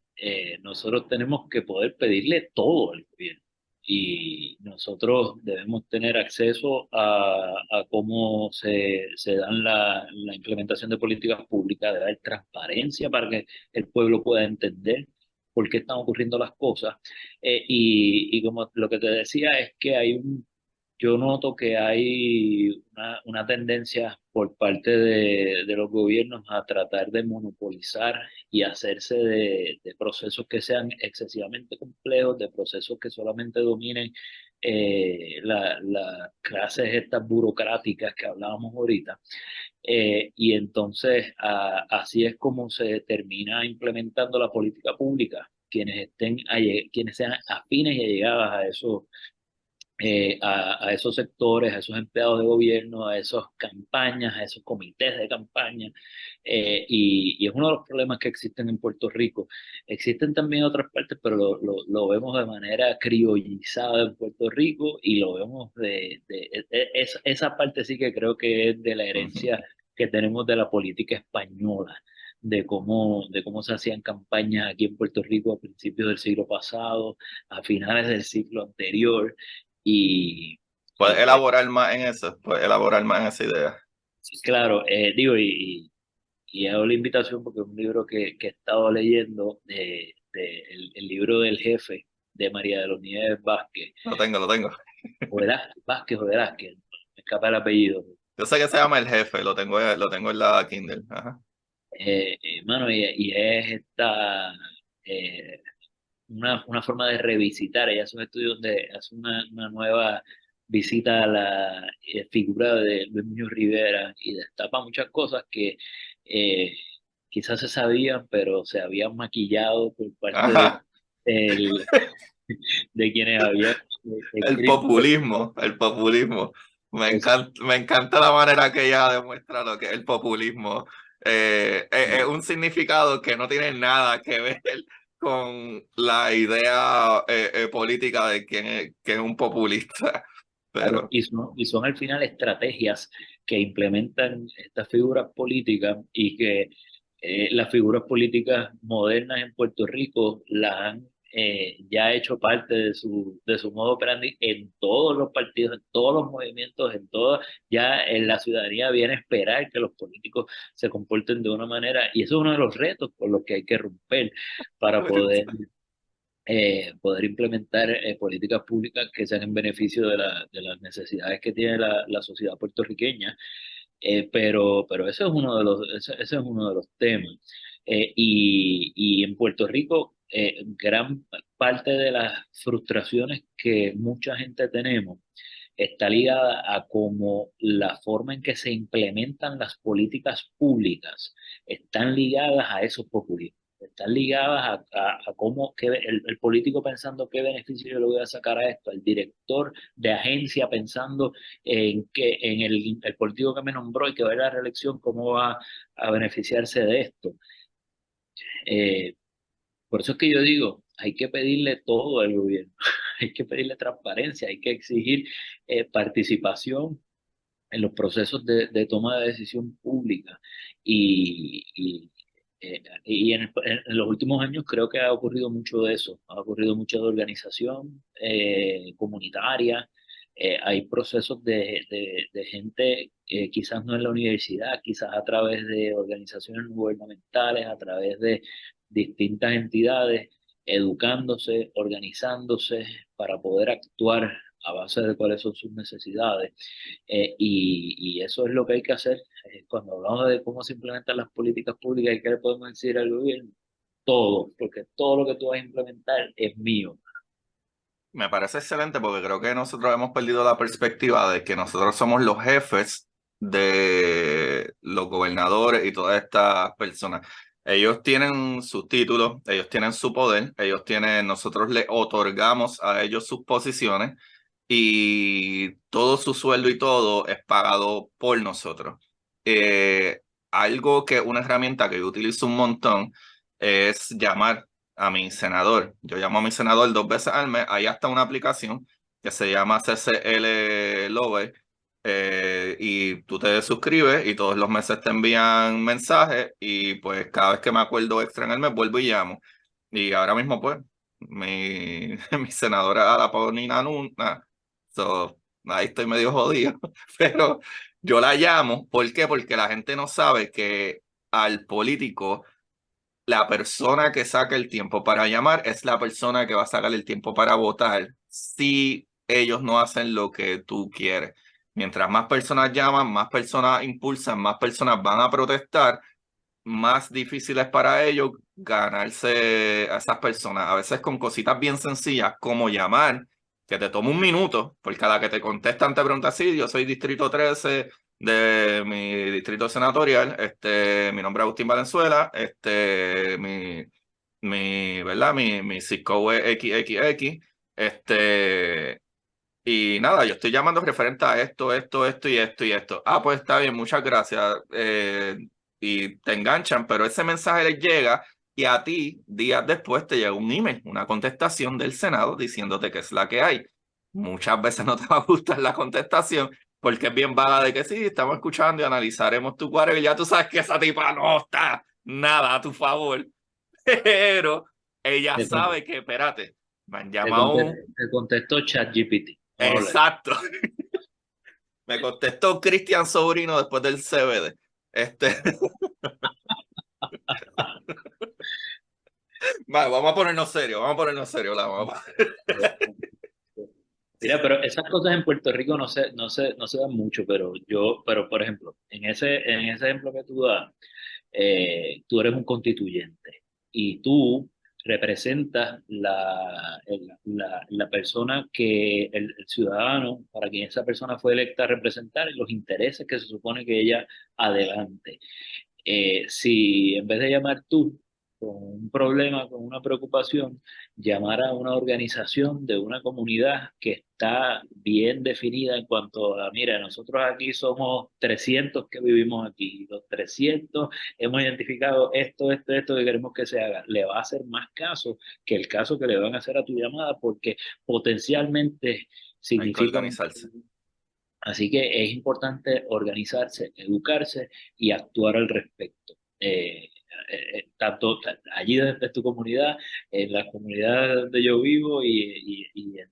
nosotros tenemos que poder pedirle todo al gobierno y nosotros debemos tener acceso a cómo se dan la implementación de políticas públicas, debe haber transparencia para que el pueblo pueda entender por qué están ocurriendo las cosas. Y como lo que te decía es que yo noto que hay una tendencia por parte de los gobiernos a tratar de monopolizar y hacerse de procesos que sean excesivamente complejos, de procesos que solamente dominen las clases estas burocráticas que hablábamos ahorita. Y entonces así es como se termina implementando la política pública. Quienes sean afines y allegadas a eso, a esos sectores, a esos empleados de gobierno, a esas campañas, a esos comités de campaña. Y es uno de los problemas que existen en Puerto Rico. Existen también en otras partes, pero lo vemos de manera criollizada en Puerto Rico y lo vemos esa parte sí que creo que es de la Ujú. herencia que tenemos de la política española. De cómo se hacían campañas aquí en Puerto Rico a principios del siglo pasado, a finales del siglo anterior, y, y ¿Puedes pues, elaborar más en eso? ¿Puedes elaborar más en esa idea? claro, digo, y hago la invitación porque es un libro que he estado leyendo, el libro del jefe de María de los Nieves Vázquez, Lo tengo, lo tengo. Vázquez o Velázquez, me escapa el apellido. Yo sé que se llama El Jefe, lo tengo en la Kindle. Ajá. Mano, y es eh, una forma de revisitar. Ella hace un estudio donde hace una nueva visita a la figura de Luis Muñoz Rivera y destapa muchas cosas que eh, quizás se sabían, pero se habían maquillado por parte Ajá. el- de quienes habían El escrito. populismo, el populismo. Me encanta la manera que ella demuestra lo que es el populismo. Es un significado que no tiene nada que ver con la idea política de quién es un populista. Claro, Pero y son al final estrategias que implementan estas figuras políticas y que las figuras políticas modernas en Puerto Rico las han ya hecho parte de su modo operandi en todos los partidos, en todos los movimientos, ya en la ciudadanía viene a esperar que los políticos se comporten de una manera, y eso es uno de los retos por los que hay que romper para poder poder implementar políticas públicas que sean en beneficio de las necesidades que tiene la sociedad puertorriqueña. Pero ese es uno de ese es uno de los temas. Y en Puerto Rico, gran parte de las frustraciones que mucha gente tenemos está ligada a cómo la forma en que se implementan las políticas públicas están ligadas a esos populismos. Están ligadas a cómo el político pensando qué beneficio yo le voy a sacar a esto, el director de agencia pensando en el político que me nombró y que va a ir a la reelección, cómo va a beneficiarse de esto. Eh, por eso es que yo digo, hay que pedirle todo al gobierno, hay que pedirle transparencia, hay que exigir participación en los procesos de toma de decisión pública. Y en los últimos años creo que ha ocurrido mucho de eso, ha ocurrido mucho de organización comunitaria. Hay procesos de gente, quizás no en la universidad, quizás a través de organizaciones gubernamentales, a través de distintas entidades, educándose, organizándose para poder actuar a base de cuáles son sus necesidades. Y eso es lo que hay que hacer. Cuando hablamos de cómo se implementan las políticas públicas, ¿qué le podemos decir al gobierno? Todo, porque todo lo que tú vas a implementar es mío. Me parece excelente porque creo que nosotros hemos perdido la perspectiva de que nosotros somos los jefes de los gobernadores y todas estas personas. Ellos tienen sus títulos, ellos tienen su poder, ellos tienen, nosotros le otorgamos a ellos sus posiciones y todo su sueldo y todo es pagado por nosotros. Eh, Algo que una herramienta que yo utilizo un montón es llamar a mi senador. Yo llamo a mi senador 2 veces al mes. Hay hasta una aplicación que se llama CCL Lover, y tú te suscribes y todos los meses te envían mensajes y pues cada vez que me acuerdo extra en el mes vuelvo y llamo. Y ahora mismo pues mi senadora la Paulina Nuna, so, ahí estoy medio jodido, pero yo la llamo. ¿Por qué? Porque la gente no sabe que al político la persona que saca el tiempo para llamar es la persona que va a sacar el tiempo para votar si ellos no hacen lo que tú quieres. Mientras más personas llaman, más personas impulsan, más personas van a protestar, más difícil es para ellos ganarse a esas personas. A veces con cositas bien sencillas como llamar, que te toma un minuto, porque a la que te contestan te pregunta, sí, yo soy Distrito 13 de mi distrito senatorial, mi nombre es Agustín Valenzuela, ¿verdad? Mi zip code es XXX, y nada, yo estoy llamando referente a esto y esto y esto. Ah, pues está bien, muchas gracias. Y te enganchan, pero ese mensaje les llega y a ti, días después, te llega un email, una contestación del Senado diciéndote que es la que hay. Muchas veces no te va a gustar la contestación porque es bien vaga de que sí, estamos escuchando y analizaremos tu cuadro y ya tú sabes que esa tipa no está nada a tu favor. Pero ella Te, con- sabe que, espérate, me han te llamado conte- te contestó ChatGPT. Vamos a hablar. Exacto. Me contestó Cristian Sobrino después del CBD. Este, vale, vamos a ponernos serios, la vamos. Mira, pero esas cosas en Puerto Rico no se dan mucho, pero por ejemplo, en ese ejemplo que tú das, tú eres un constituyente y tú representas la persona el ciudadano para quien esa persona fue electa a representar y los intereses que se supone que ella adelante. Si en vez de llamar tú con un problema, con una preocupación, llamar a una organización de una comunidad que está bien definida en cuanto a, mira, nosotros aquí somos 300 que vivimos aquí, los 300 hemos identificado esto que queremos que se haga, le va a hacer más caso que el caso que le van a hacer a tu llamada porque potencialmente Hay que significa un. organizarse. Así que es importante organizarse, educarse y actuar al respecto. Tanto allí desde tu comunidad, en la comunidad donde yo vivo y en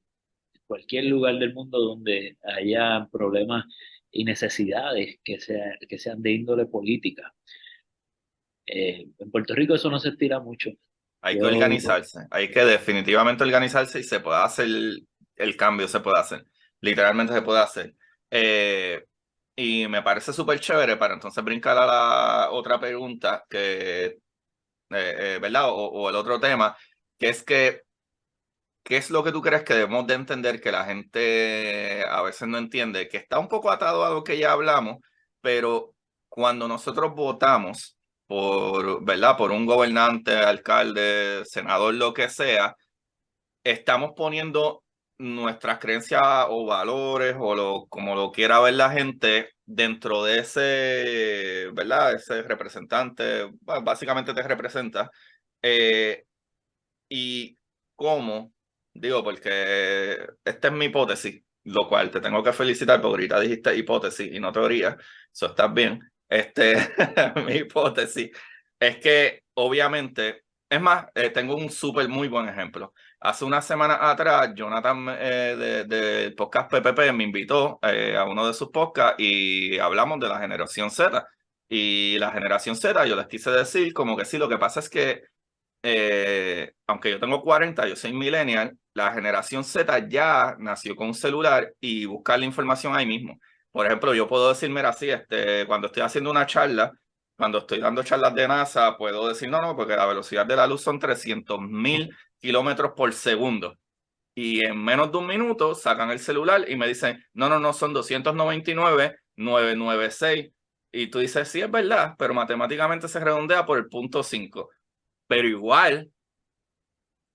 cualquier lugar del mundo donde haya problemas y necesidades que sean de índole política. En Puerto Rico eso no se estira mucho. Hay que Yo, organizarse, hay que definitivamente organizarse y se puede hacer el cambio, se puede hacer, literalmente se puede hacer. Eh, y me parece súper chévere para entonces brincar a la otra pregunta, ¿verdad? O el otro tema, que es que, ¿qué es lo que tú crees que debemos de entender que la gente a veces no entiende? Que está un poco atado a lo que ya hablamos, pero cuando nosotros votamos por, ¿verdad? Por un gobernante, alcalde, senador, lo que sea, estamos poniendo nuestras creencias o valores o como lo quiera ver la gente dentro de ese, ¿verdad? Ese representante, básicamente te representa. Eh, y cómo, digo, porque esta es mi hipótesis, lo cual te tengo que felicitar porque ahorita dijiste hipótesis y no teoría, eso estás bien. Mi hipótesis es que obviamente, es más, tengo un súper muy buen ejemplo. Hace una semana atrás, Jonathan del podcast PPP me invitó a uno de sus podcasts y hablamos de la generación Z. Y la generación Z, yo les quise decir como que sí, lo que pasa es que aunque yo tengo 40, yo soy millennial, la generación Z ya nació con un celular y buscar la información ahí mismo. Por ejemplo, yo puedo decir, mira, así, cuando estoy haciendo una charla, cuando estoy dando charlas de NASA, puedo decir, no, no, porque la velocidad de la luz son 300.000 kilómetros por segundo. Y en menos de un minuto sacan el celular y me dicen, no, no, no, son 299.996. Y tú dices, sí, es verdad, pero matemáticamente se redondea por el punto 5. Pero igual,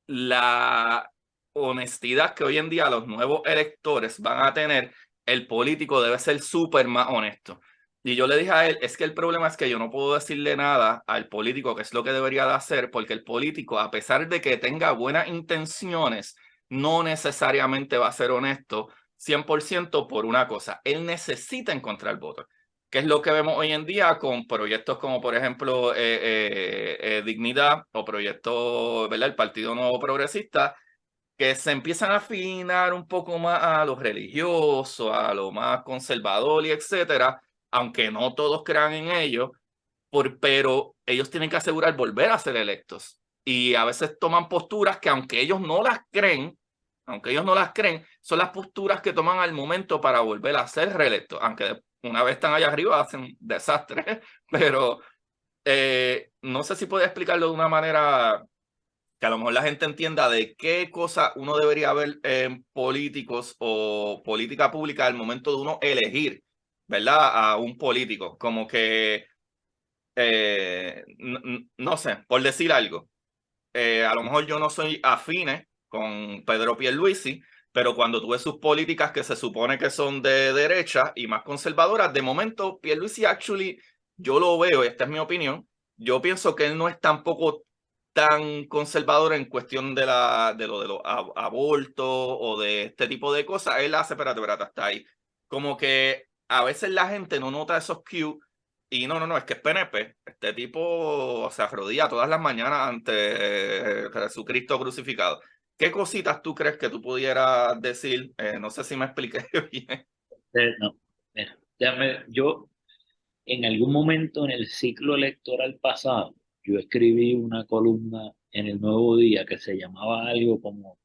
la honestidad que hoy en día los nuevos electores van a tener, el político debe ser súper más honesto. Y yo le dije a él, es que el problema es que yo no puedo decirle nada al político que es lo que debería de hacer, porque el político, a pesar de que tenga buenas intenciones, no necesariamente va a ser honesto 100% por una cosa. Él necesita encontrar votos, que es lo que vemos hoy en día con proyectos como, por ejemplo, Dignidad o proyectos, ¿verdad? El Partido Nuevo Progresista, que se empiezan a afinar un poco más a lo religioso, a lo más conservador y etcétera, aunque no todos crean en ello, pero ellos tienen que asegurar volver a ser electos. Y a veces toman posturas que aunque ellos no las creen, son las posturas que toman al momento para volver a ser reelectos, aunque una vez están allá arriba hacen desastres, pero no sé si puede explicarlo de una manera que a lo mejor la gente entienda de qué cosa uno debería ver en políticos o política pública al momento de uno elegir, ¿verdad? A un político, como que no sé, por decir algo, a lo mejor yo no soy afine con Pedro Pierluisi, pero cuando tú ves sus políticas que se supone que son de derecha y más conservadoras, de momento Pierluisi actually, yo lo veo, esta es mi opinión, yo pienso que él no es tampoco tan conservador en cuestión de los abortos o de este tipo de cosas. Él hace, espérate, hasta ahí. Como que a veces la gente no nota esos cues y no, no, no, es que es PNP. Este tipo se arrodilla todas las mañanas ante Jesucristo crucificado. ¿Qué cositas tú crees que tú pudieras decir? No sé si me expliqué bien. no, mira, yo en algún momento en el ciclo electoral pasado, yo escribí una columna en el Nuevo Día que se llamaba algo como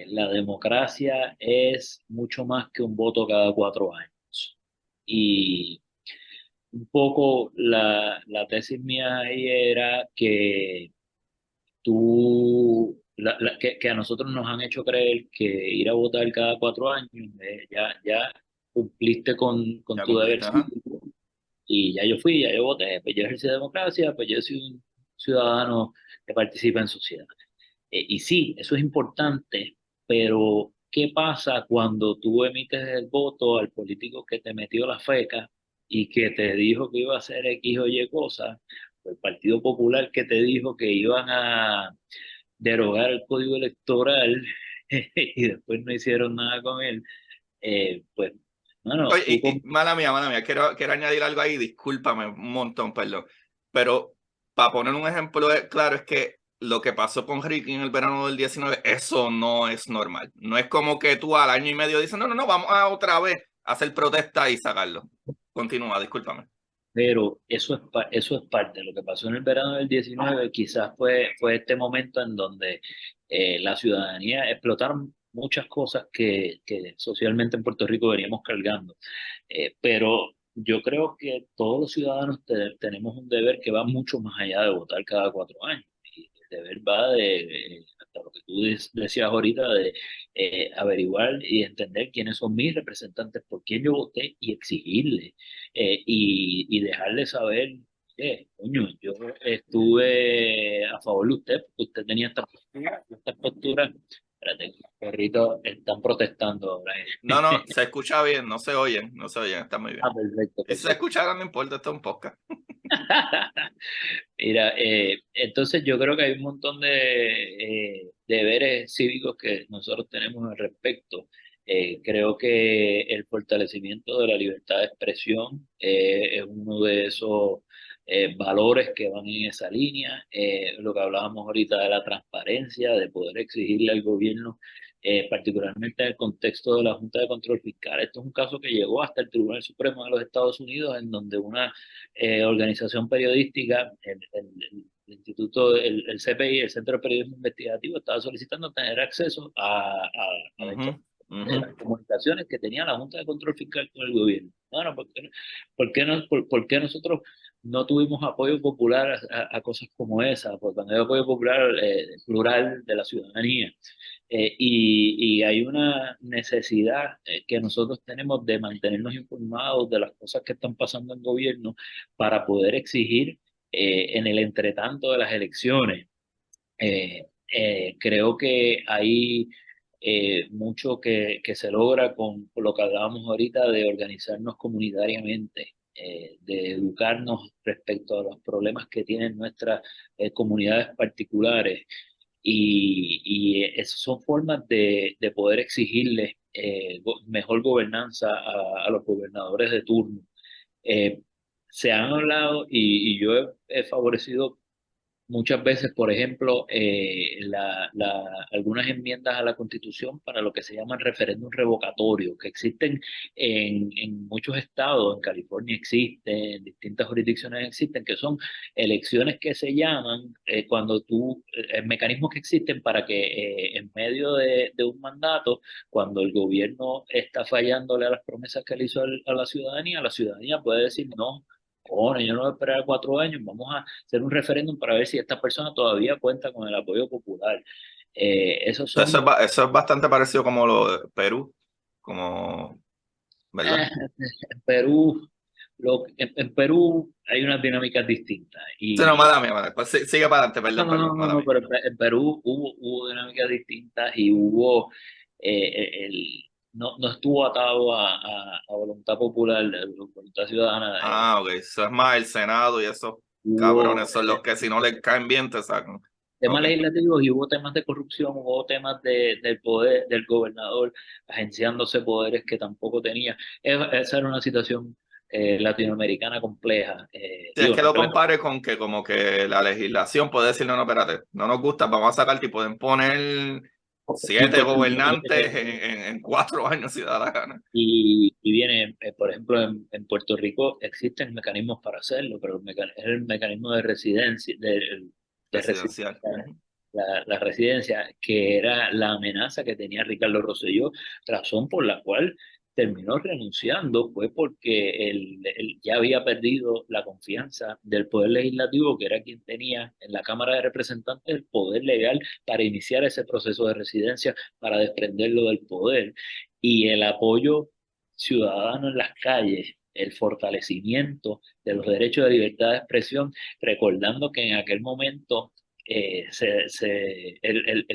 la democracia es mucho más que un voto cada 4 años. Y un poco la tesis mía ahí era que que a nosotros nos han hecho creer que ir a votar cada 4 años, ya cumpliste con Ya tu deber cumpliste, ajá. cívico y ya yo fui, ya yo voté, pues yo ejercí democracia, pues yo soy un ciudadano que participa en sociedad. Y sí, eso es importante, pero ¿qué pasa cuando tú emites el voto al político que te metió la feca y que te dijo que iba a hacer X o Y cosas? O el Partido Popular que te dijo que iban a derogar el código electoral y después no hicieron nada con él. Pues, bueno, Oye, mala mía, quiero añadir algo ahí, discúlpame un montón, perdón. Pero para poner un ejemplo claro, es que lo que pasó con Ricky en el verano del 19, eso no es normal. No es como que tú al año y medio dices, no, no, no, vamos a otra vez a hacer protesta y sacarlo. Continúa, discúlpame. pero eso es parte de lo que pasó en el verano del 19. Quizás fue este momento en donde la ciudadanía explotaron muchas cosas que socialmente en Puerto Rico veníamos cargando. Pero yo creo que todos los ciudadanos tenemos un deber que va mucho más allá de votar cada 4 años. Y el deber va hasta lo que tú decías ahorita, de averiguar y entender quiénes son mis representantes, por quién yo voté y exigirle y dejarle saber, coño, yo estuve a favor de usted porque usted tenía esta postura. Espérate, los perritos están protestando ahora. No, no, se escucha bien, no se oyen, está muy bien. Ah, perfecto, Y si se perfecto. escuchara, no importa, esto es un podcast. Mira, entonces yo creo que hay un montón de deberes cívicos que nosotros tenemos al respecto. Creo que el fortalecimiento de la libertad de expresión es uno de esos valores que van en esa línea. Lo que hablábamos ahorita de la transparencia, de poder exigirle al gobierno, particularmente en el contexto de la Junta de Control Fiscal. Esto es un caso que llegó hasta el Tribunal Supremo de los Estados Unidos, en donde una organización periodística, el Instituto, el CPI, el Centro de Periodismo Investigativo, estaba solicitando tener acceso a la Ujú, información de ujú. las comunicaciones que tenía la Junta de Control Fiscal con el gobierno. Bueno, ¿por qué nosotros no tuvimos apoyo popular a cosas como esa? Porque cuando hay apoyo popular plural de la ciudadanía. Y hay una necesidad que nosotros tenemos de mantenernos informados de las cosas que están pasando en el gobierno para poder exigir en el entretanto de las elecciones. Creo que hay mucho que se logra con lo que hablábamos ahorita de organizarnos comunitariamente, de educarnos respecto a los problemas que tienen nuestras comunidades particulares y esas son formas de poder exigirles mejor gobernanza a los gobernadores de turno. Eh, Se han hablado y yo he favorecido muchas veces, por ejemplo, algunas enmiendas a la Constitución para lo que se llaman referéndum revocatorio, que existen en muchos estados, en California existen, en distintas jurisdicciones existen, que son elecciones que se llaman mecanismos que existen para que en medio de un mandato, cuando el gobierno está fallándole a las promesas que le hizo a la ciudadanía puede decir no. Bueno, yo no voy a esperar 4 años, vamos a hacer un referéndum para ver si esta persona todavía cuenta con el apoyo popular. Esos Eso son, eso es bastante parecido como lo de Perú, como, ¿verdad? en Perú, en Perú hay unas dinámicas distintas. Sí, no, mala mía, mala. Pues sigue para adelante, No, perdón, no, no, perdón, no, mala no, mía. pero en Perú hubo dinámicas distintas y hubo, no estuvo atado a voluntad popular, a voluntad ciudadana. Ah, ok, eso es más el Senado y esos cabrones Hubo son los que si no les caen bien te sacan. temas Ok. legislativos y hubo temas de corrupción, hubo temas del poder del gobernador agenciándose poderes que tampoco tenía. Esa era una situación latinoamericana compleja. Tienes Digo, que no lo que la... compare con que como que la legislación puede decir, no, no, espérate, no nos gusta, vamos a sacar y pueden poner Sí, 7 porque gobernantes en 4 años si da la gana. y viene, por ejemplo, en Puerto Rico existen mecanismos para hacerlo, pero es el mecanismo de residencia, de residencia, Presidencial. Ujú. la residencia, que era la amenaza que tenía Ricardo Rosselló, razón por la cual terminó renunciando, fue porque él ya había perdido la confianza del Poder Legislativo, que era quien tenía en la Cámara de Representantes el poder legal para iniciar ese proceso de residencia, para desprenderlo del poder. Y el apoyo ciudadano en las calles, el fortalecimiento de los derechos de libertad de expresión, recordando que en aquel momento el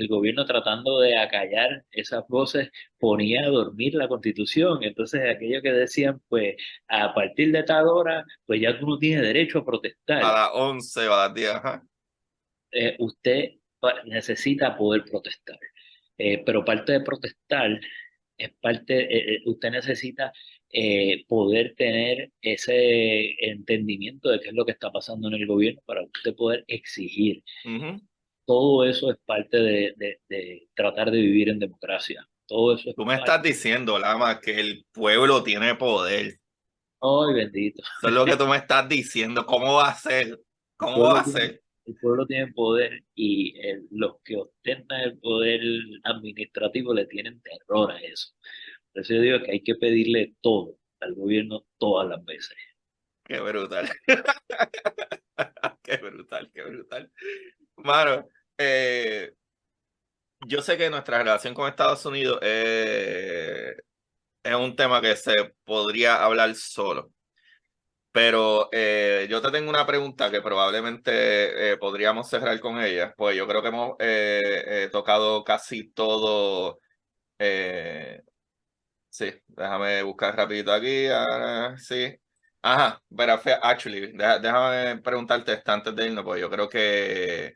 gobierno tratando de acallar esas voces ponía a dormir la Constitución. Entonces aquello que decían, pues a partir de tal hora, pues ya tú no tienes derecho a A protestar. las 11 o a las 10, ajá. Usted necesita poder protestar. Pero parte de protestar es usted necesita poder tener ese entendimiento de qué es lo que está pasando en el gobierno para usted poder exigir. Ujú. Todo eso es parte de tratar de vivir en democracia. Todo eso es Tú me parte. estás diciendo, Lama, que el pueblo tiene poder. Ay, bendito. Eso es lo que tú me estás diciendo. ¿Cómo va a ser? El ¿Cómo va pueblo a tiene, ser? el pueblo tiene poder y los que ostentan el poder administrativo le tienen terror a eso. Por eso yo digo que hay que pedirle todo al gobierno todas las veces. Qué brutal. Qué brutal, qué brutal. Mano, yo sé que nuestra relación con Estados Unidos es un tema que se podría hablar solo, pero yo te tengo una pregunta que probablemente podríamos cerrar con ella, pues yo creo que hemos tocado casi todo. eh, Sí, déjame buscar rapidito aquí. Sí. Ajá, pero actually, déjame preguntarte esto antes de irnos, pues yo creo que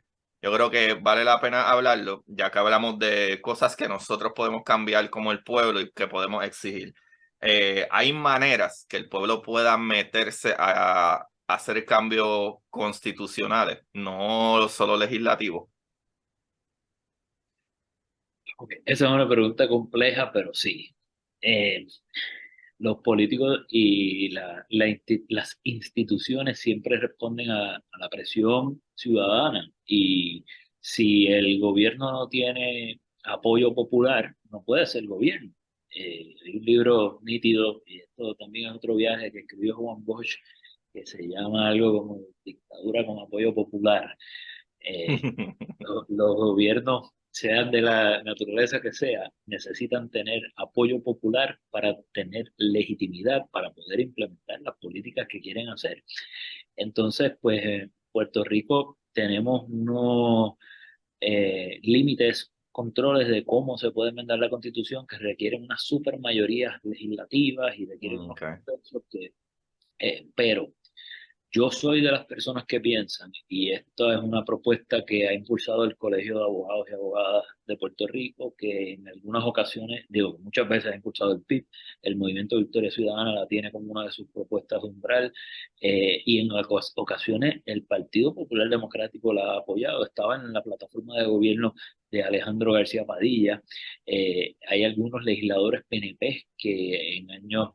vale la pena hablarlo, ya que hablamos de cosas que nosotros podemos cambiar como el pueblo y que podemos exigir. Hay maneras que el pueblo pueda meterse a hacer cambios constitucionales, no solo legislativos. Ok, esa es una pregunta compleja, pero sí. Eh, los políticos y las instituciones siempre responden a la presión ciudadana y si el gobierno no tiene apoyo popular, no puede ser gobierno. Hay un libro nítido, y esto también es otro viaje que escribió Juan Bosch, que se llama algo como Dictadura con apoyo popular. Los gobiernos, sean de la naturaleza que sea, necesitan tener apoyo popular para tener legitimidad, para poder implementar las políticas que quieren hacer. Entonces, pues en Puerto Rico tenemos unos límites, controles de cómo se puede enmendar la Constitución que requieren unas supermayorías legislativas y requieren unos Okay. procesos que, pero yo soy de las personas que piensan, y esto es una propuesta que ha impulsado el Colegio de Abogados y Abogadas de Puerto Rico, que en algunas ocasiones, digo, muchas veces ha impulsado el PIB, el Movimiento Victoria Ciudadana la tiene como una de sus propuestas de umbral, y en ocasiones el Partido Popular Democrático la ha apoyado, estaba en la plataforma de gobierno de Alejandro García Padilla. Hay algunos legisladores PNP que en años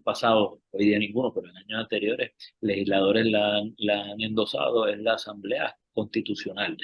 pasados, hoy día ninguno, pero en años anteriores, legisladores la han endosado en la Asamblea Constitucional,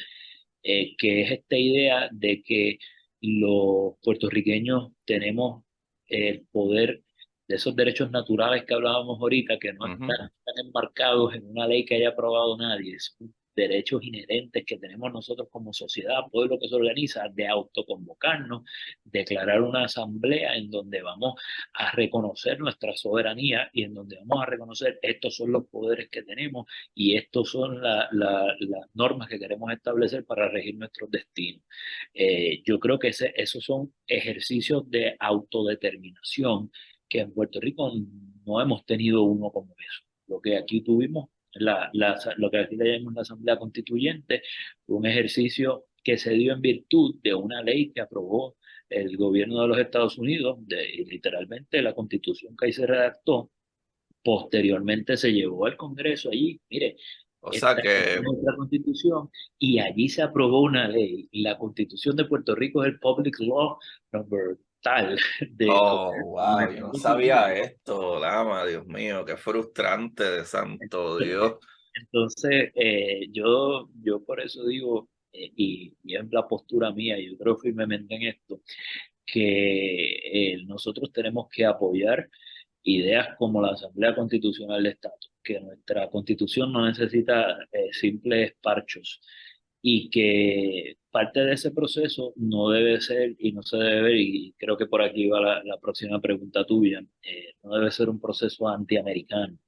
que es esta idea de que los puertorriqueños tenemos el poder de esos derechos naturales que hablábamos ahorita, que no Ujú. están enmarcados en una ley que haya aprobado nadie, son derechos inherentes que tenemos nosotros como sociedad, pueblo que se organiza, de autoconvocarnos, declarar una asamblea en donde vamos a reconocer nuestra soberanía y en donde vamos a reconocer estos son los poderes que tenemos y estos son las normas que queremos establecer para regir nuestros destinos. Yo creo que esos son ejercicios de autodeterminación que en Puerto Rico no hemos tenido uno como eso. Lo que aquí tuvimos, lo que aquí le llamamos la Asamblea Constituyente, fue un ejercicio que se dio en virtud de una ley que aprobó el gobierno de los Estados Unidos, literalmente la constitución que ahí se redactó. Posteriormente se llevó al Congreso allí, mire, O sea esta es que nuestra constitución, y allí se aprobó una ley. Y la constitución de Puerto Rico es el Public Law number tal, de como oh, wow, yo no sabía esto, Lama, Dios mío, qué frustrante de santo Dios. entonces, yo por eso digo, y es la postura mía, yo creo firmemente en esto, que nosotros tenemos que apoyar ideas como la Asamblea Constitucional de Estado, que nuestra constitución no necesita simples parchos y que parte de ese proceso no debe ser y no se debe ver, y creo que por aquí va la próxima pregunta tuya, no debe ser un proceso antiamericano,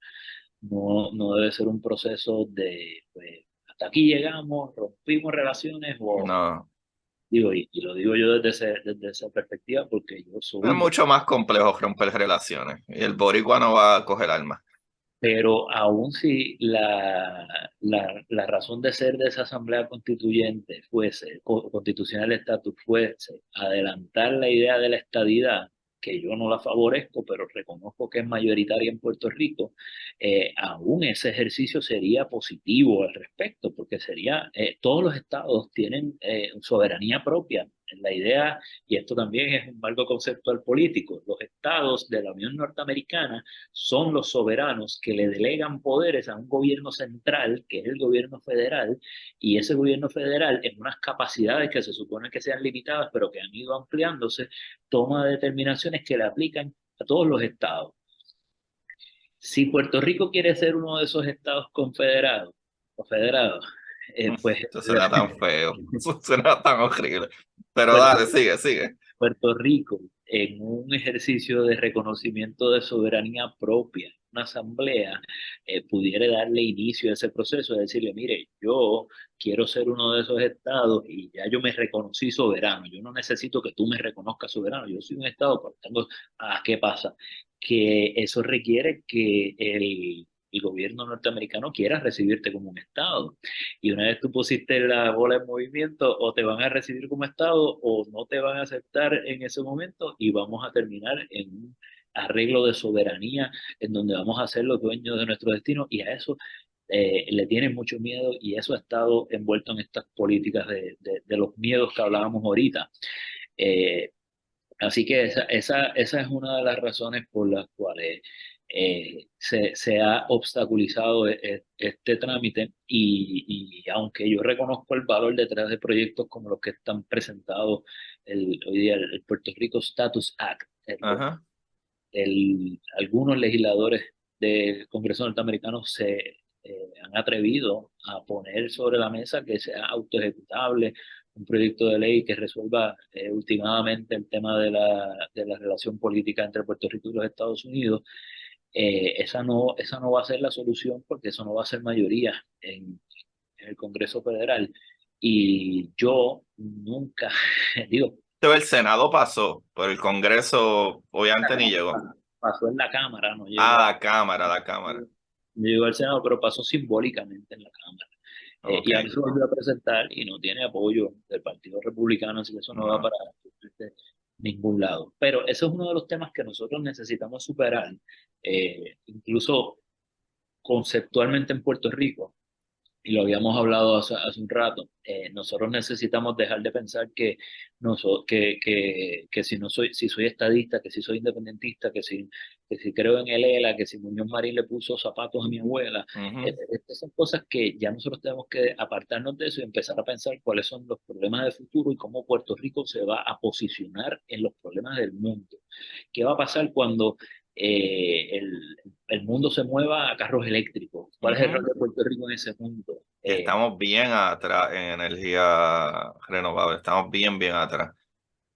no debe ser un proceso de, pues, hasta aquí llegamos, rompimos relaciones, o No, digo, y lo digo yo desde esa perspectiva porque yo es soy de. mucho más complejo romper relaciones y el boricua no va a coger alma. Pero aún si la razón de ser de esa asamblea constituyente fuese, constitucional estatus fuese, adelantar la idea de la estadidad, que yo no la favorezco, pero reconozco que es mayoritaria en Puerto Rico, aún ese ejercicio sería positivo al respecto, porque todos los estados tienen soberanía propia. La idea, y esto también es un marco conceptual político, los estados de la Unión Norteamericana son los soberanos que le delegan poderes a un gobierno central, que es el gobierno federal, y ese gobierno federal, en unas capacidades que se supone que sean limitadas, pero que han ido ampliándose, toma determinaciones que le aplican a todos los estados. Si Puerto Rico quiere ser uno de esos estados confederados o federados, pues Esto suena tan feo, eso suena tan horrible. Pero Puerto, dale, sigue, sigue. Puerto Rico, en un ejercicio de reconocimiento de soberanía propia, una asamblea, pudiera darle inicio a ese proceso, de decirle, mire, yo quiero ser uno de esos estados y ya yo me reconocí soberano, yo no necesito que tú me reconozcas soberano, yo soy un estado, pero tengo, ¿qué pasa? Que eso requiere que el gobierno norteamericano quiera recibirte como un estado. Y una vez tú pusiste la bola en movimiento, o te van a recibir como Estado o no te van a aceptar en ese momento y vamos a terminar en un arreglo de soberanía en donde vamos a ser los dueños de nuestro destino y a eso le tienen mucho miedo y eso ha estado envuelto en estas políticas de los miedos que hablábamos ahorita. Eh, Así que esa es una de las razones por las cuales se ha obstaculizado este trámite y aunque yo reconozco el valor detrás de proyectos como los que están presentados hoy día, el Puerto Rico Status Act, Ajá. algunos legisladores del Congreso norteamericano se han atrevido a poner sobre la mesa que sea autoejecutable, un proyecto de ley que resuelva últimamente el tema de la relación política entre Puerto Rico y los Estados Unidos. Esa no va a ser la solución porque eso no va a ser mayoría en el Congreso Federal. Y yo nunca, digo, Pero el Senado pasó, pero el Congreso obviamente ni llegó. pasó en la Cámara, no llegó Ah, a, la Cámara, la Cámara. no llegó al Senado, pero pasó simbólicamente en la Cámara. Ok, Y ahora se volvió a presentar y no tiene apoyo del Partido Republicano, así que eso no va no. para ningún lado. Pero eso es uno de los temas que nosotros necesitamos superar, incluso conceptualmente en Puerto Rico y lo habíamos hablado hace un rato, nosotros necesitamos dejar de pensar que si no soy, si soy estadista, que si soy independentista, que si creo en el ELA, que si Muñoz Marín le puso zapatos a mi abuela. Ujú. Estas son cosas que ya nosotros tenemos que apartarnos de eso y empezar a pensar cuáles son los problemas de futuro y cómo Puerto Rico se va a posicionar en los problemas del mundo. ¿Qué va a pasar cuando el mundo se mueva a carros eléctricos? ¿Cuál es el rol Ujú. de Puerto Rico en ese mundo? Y estamos bien atrás en energía renovable, estamos bien, bien atrás.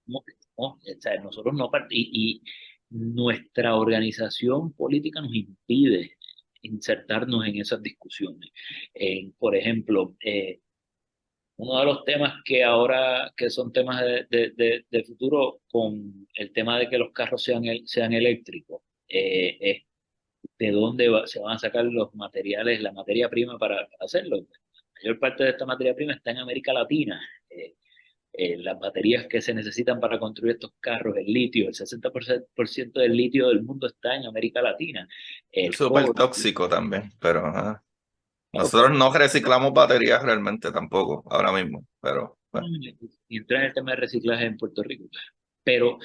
¿Cómo que no? O sea, nosotros no y nuestra organización política nos impide insertarnos en esas discusiones. Por ejemplo, uno de los temas que ahora que son temas de futuro con el tema de que los carros sean eléctricos, es de dónde se van a sacar los materiales, la materia prima para hacerlo. La mayor parte de esta materia prima está en América Latina. Las baterías que se necesitan para construir estos carros, el litio, el 60% del litio del mundo está en América Latina. Es El súper cobre, tóxico también, pero claro, nosotros no reciclamos baterías realmente tampoco, ahora mismo, pero bueno. y entra en el tema de reciclaje en Puerto Rico. Pero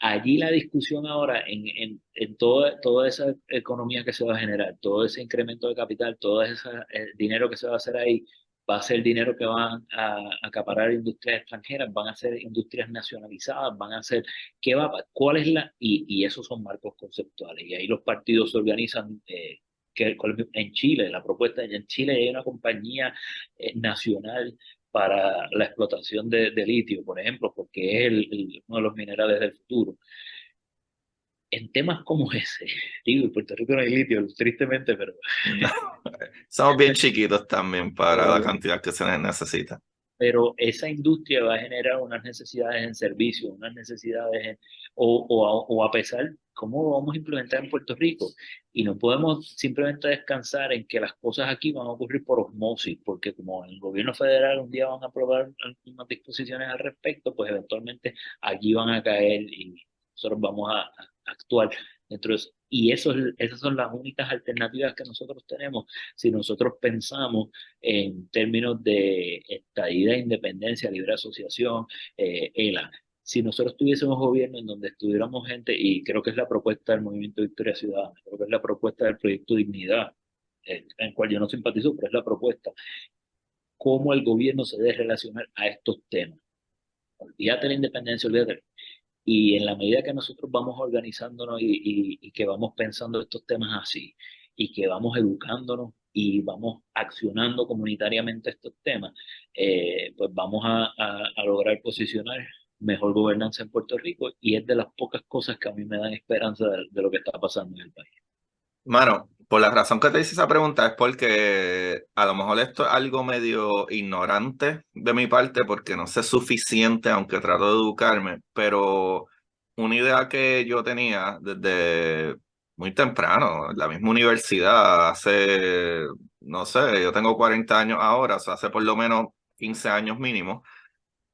allí la discusión ahora en toda esa economía que se va a generar, todo ese incremento de capital, todo ese dinero que se va a hacer ahí, va a ser dinero que van a acaparar industrias extranjeras, van a ser industrias nacionalizadas, van a ser, ¿cuál es y esos son marcos conceptuales. Y ahí los partidos se organizan. En Chile, la propuesta en Chile hay una compañía nacional para la explotación de litio, por ejemplo, porque es uno de los minerales del futuro. En temas como ese, digo, en Puerto Rico no hay litio, tristemente, Somos bien chiquitos también para la pero cantidad que se necesita. pero esa industria va a generar unas necesidades en servicios, unas necesidades o a pesar, ¿cómo vamos a implementar en Puerto Rico? Y no podemos simplemente descansar en que las cosas aquí van a ocurrir por osmosis, porque como el gobierno federal un día van a aprobar algunas disposiciones al respecto, pues eventualmente allí van a caer y nosotros vamos a actuar dentro de eso. Y esas son las únicas alternativas que nosotros tenemos si nosotros pensamos en términos de estadidad, independencia, libre asociación, ELA. Si nosotros tuviésemos gobierno en donde estuviéramos gente, y creo que es la propuesta del Movimiento Victoria Ciudadana, creo que es la propuesta del Proyecto Dignidad, en el cual yo no simpatizo, pero es la propuesta, cómo el gobierno se debe relacionar a estos temas. Olvídate la independencia, olvídate. Y en la medida que nosotros vamos organizándonos y que vamos pensando estos temas así, y que vamos educándonos y vamos accionando comunitariamente estos temas, pues vamos a lograr posicionar mejor gobernanza en Puerto Rico, y es de las pocas cosas que a mí me dan esperanza de lo que está pasando en el país. Mano, por la razón que te hice esa pregunta es porque a lo mejor esto es algo medio ignorante de mi parte porque no sé suficiente, aunque trato de educarme, pero una idea que yo tenía desde muy temprano, en la misma universidad, hace, no sé, yo tengo 40 años ahora, o sea, hace por lo menos 15 años mínimo,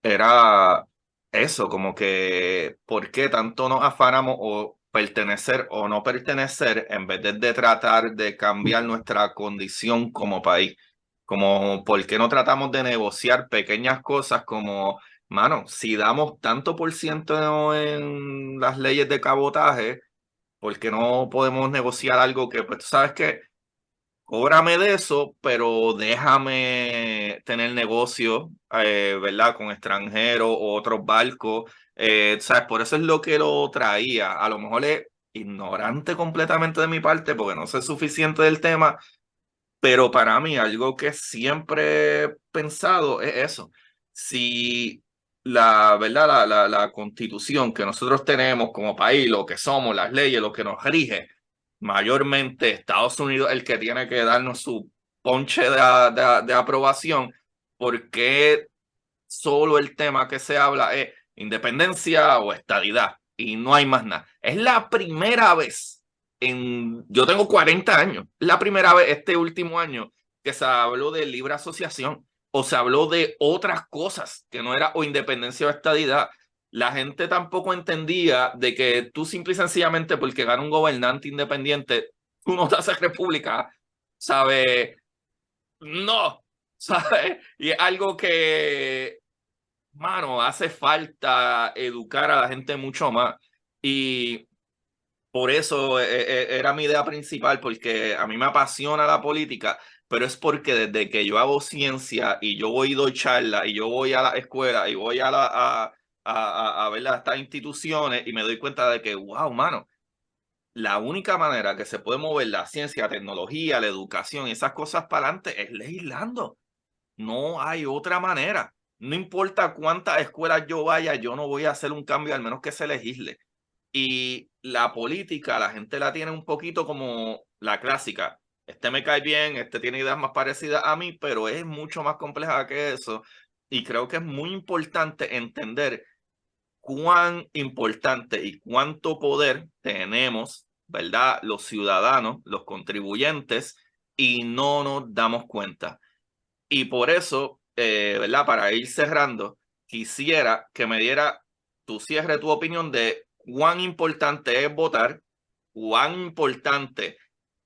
era eso, como que por qué tanto nos afanamos o pertenecer o no pertenecer en vez de tratar de cambiar nuestra condición como país. Como por qué no tratamos de negociar pequeñas cosas como, mano, si damos tanto por ciento en las leyes de cabotaje, ¿por qué no podemos negociar algo que, pues tú sabes que cóbrame de eso, pero déjame tener negocio, ¿verdad? Con extranjeros o otros barcos. ¿Sabes? Por eso es lo que lo traía. A lo mejor es ignorante completamente de mi parte porque no sé suficiente del tema, pero para mí algo que siempre he pensado es eso. Si la, ¿verdad? La constitución que nosotros tenemos como país, lo que somos, las leyes, lo que nos rige, mayormente Estados Unidos el que tiene que darnos su ponche de aprobación, porque solo el tema que se habla es independencia o estadidad y no hay más nada. Es la primera vez yo tengo 40 años, es la primera vez este último año que se habló de libre asociación o se habló de otras cosas que no era o independencia o estadidad. La gente tampoco entendía de que tú simple y sencillamente porque gana un gobernante independiente, tú no te haces república, ¿sabes? No, ¿sabes? Y es algo que, mano, hace falta educar a la gente mucho más. Y por eso era mi idea principal, porque a mí me apasiona la política, pero es porque desde que yo hago ciencia y yo voy y doy charla y yo voy a la escuela y voy a ver estas instituciones y me doy cuenta de que, wow, mano, la única manera que se puede mover la ciencia, la tecnología, la educación y esas cosas para adelante es legislando. No hay otra manera. No importa cuántas escuelas yo vaya, yo no voy a hacer un cambio al menos que se legisle. Y la política, la gente la tiene un poquito como la clásica. Este me cae bien, este tiene ideas más parecidas a mí, pero es mucho más compleja que eso. Y creo que es muy importante entender cuán importante y cuánto poder tenemos, ¿verdad? Los ciudadanos, los contribuyentes, y no nos damos cuenta. Y por eso, ¿verdad? Para ir cerrando, quisiera que me diera tu cierre, tu opinión de cuán importante es votar, cuán importante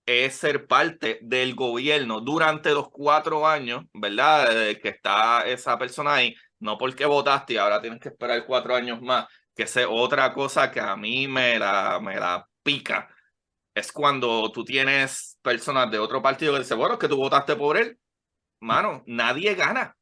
es ser parte del gobierno durante los 4 años, ¿verdad? Que está esa persona ahí, no porque votaste y ahora tienes que esperar 4 años más, que es otra cosa que a mí me la pica. Es cuando tú tienes personas de otro partido que dicen, bueno, es que tú votaste por él. Mano, nadie gana.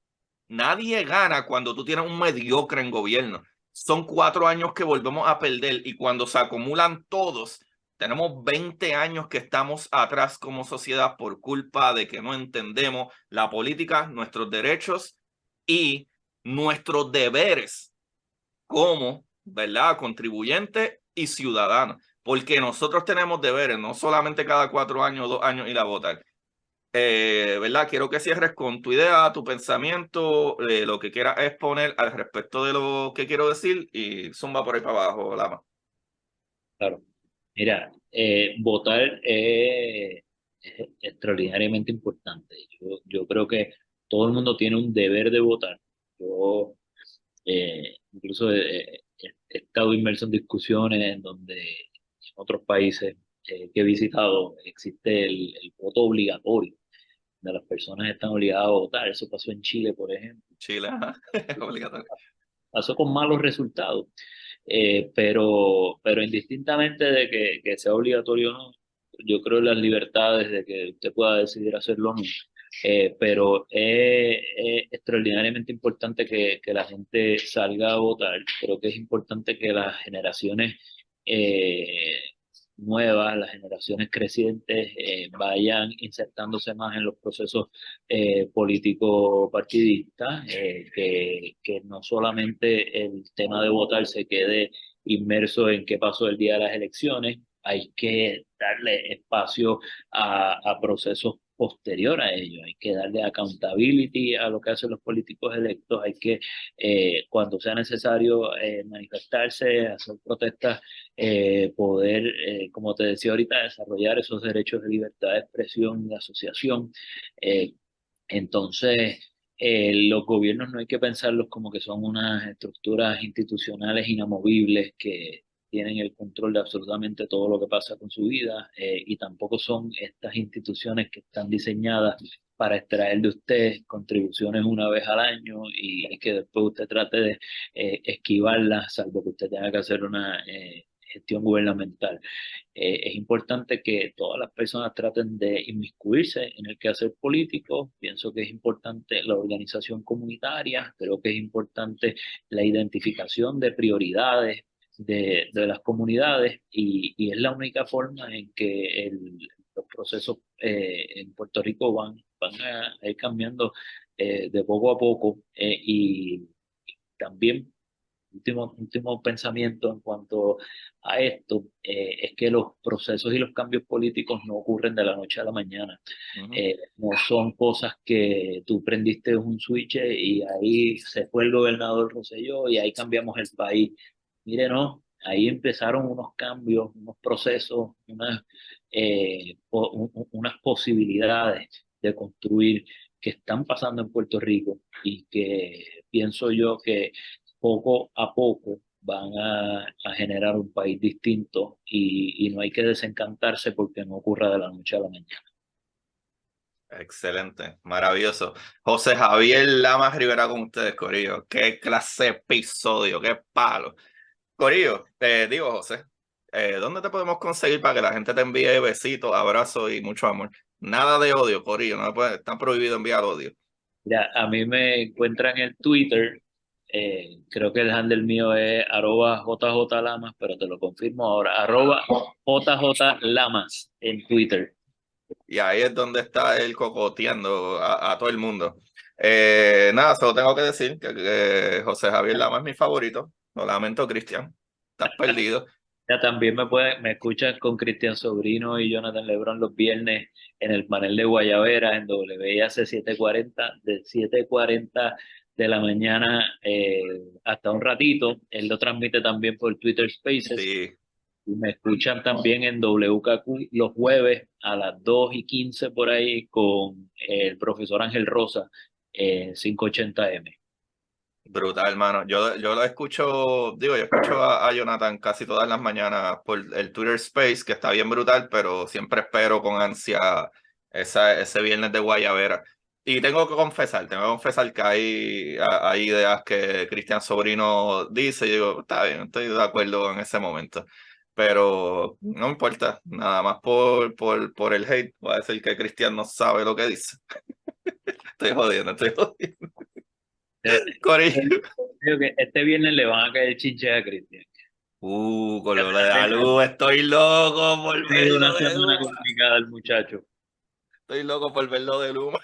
Nadie gana cuando tú tienes un mediocre en gobierno. Son 4 años que volvemos a perder y cuando se acumulan todos, tenemos 20 años que estamos atrás como sociedad por culpa de que no entendemos la política, nuestros derechos y nuestros deberes como, ¿verdad? Contribuyente y ciudadano. Porque nosotros tenemos deberes, no solamente cada 4 años, 2 años ir a votar. ¿Verdad? Quiero que cierres con tu idea, tu pensamiento, lo que quieras exponer al respecto de lo que quiero decir y zumba por ahí para abajo, Lama. Claro. Mira, votar es extraordinariamente importante. Yo creo que todo el mundo tiene un deber de votar. Yo incluso he estado inmerso en discusiones en donde en otros países que he visitado existe el voto obligatorio, donde las personas están obligadas a votar. Eso pasó en Chile, por ejemplo. Chile, ajá, obligatorio. Pasó con malos resultados, pero indistintamente de que sea obligatorio o no, yo creo en las libertades de que usted pueda decidir hacerlo o no. Pero es extraordinariamente importante que la gente salga a votar. Creo que es importante que las generaciones eh, nuevas, las generaciones crecientes, vayan insertándose más en los procesos político partidista, que no solamente el tema de votar se quede inmerso en qué pasó el día de las elecciones, hay que darle espacio a procesos posterior a ello, hay que darle accountability a lo que hacen los políticos electos, hay que, cuando sea necesario, manifestarse, hacer protestas, poder, como te decía ahorita, desarrollar esos derechos de libertad de expresión y de asociación. eh, entonces, los gobiernos no hay que pensarlos como que son unas estructuras institucionales inamovibles que tienen el control de absolutamente todo lo que pasa con su vida, y tampoco son estas instituciones que están diseñadas para extraer de usted contribuciones una vez al año y que después usted trate de esquivarlas, salvo que usted tenga que hacer una gestión gubernamental. Es importante que todas las personas traten de inmiscuirse en el quehacer político. Pienso que es importante la organización comunitaria, creo que es importante la identificación de prioridades de las comunidades y es la única forma en que los procesos en Puerto Rico van a ir cambiando de poco a poco, y también último pensamiento en cuanto a esto, es que los procesos y los cambios políticos no ocurren de la noche a la mañana. Ujú. No son cosas que tú prendiste un switch y ahí se fue el gobernador Rosselló y ahí cambiamos el país. Mire, no, ahí empezaron unos cambios, unos procesos, unas posibilidades de construir que están pasando en Puerto Rico y que pienso yo que poco a poco van a generar un país distinto y no hay que desencantarse porque no ocurra de la noche a la mañana. Excelente, maravilloso. José Javier Lamas Rivera con ustedes, Corillo. Qué clase de episodio, qué palo. Corillo, digo, José, ¿dónde te podemos conseguir para que la gente te envíe besitos, abrazos y mucho amor? Nada de odio, Corillo, está prohibido enviar odio. Ya, a mí me encuentran en Twitter, creo que el handle mío es @JJLamas, pero te lo confirmo ahora, @JJLamas en Twitter. Y ahí es donde está él cocoteando a todo el mundo. Nada, solo tengo que decir que José Javier Lama es mi favorito. Lo lamento, Cristian. Estás perdido. Ya también me escuchan con Cristian Sobrino y Jonathan Lebron los viernes en el panel de Guayabera en WIAC 740, de 7:40 de la mañana hasta un ratito. Él lo transmite también por Twitter Spaces. Sí, Y me escuchan también en WKQ los jueves a las 2:15 por ahí con el profesor Ángel Rosa en 580M. brutal, hermano. Yo lo escucho, digo, yo escucho a Jonathan casi todas las mañanas por el Twitter Space, que está bien brutal, pero siempre espero con ansia ese viernes de Guayabera. Y tengo que confesar que hay ideas que Cristian Sobrino dice, y digo, está bien, estoy de acuerdo en ese momento. Pero no importa, nada más por el hate, voy a decir que Cristian no sabe lo que dice. Estoy jodiendo, estoy jodiendo. Eh, Corillo. Creo que este viernes le van a caer chinche a Cristian. Con Ha lo de la luz, estoy loco por tenido una verlo de semana Luma. complicada el muchacho. Estoy loco por verlo de Luma.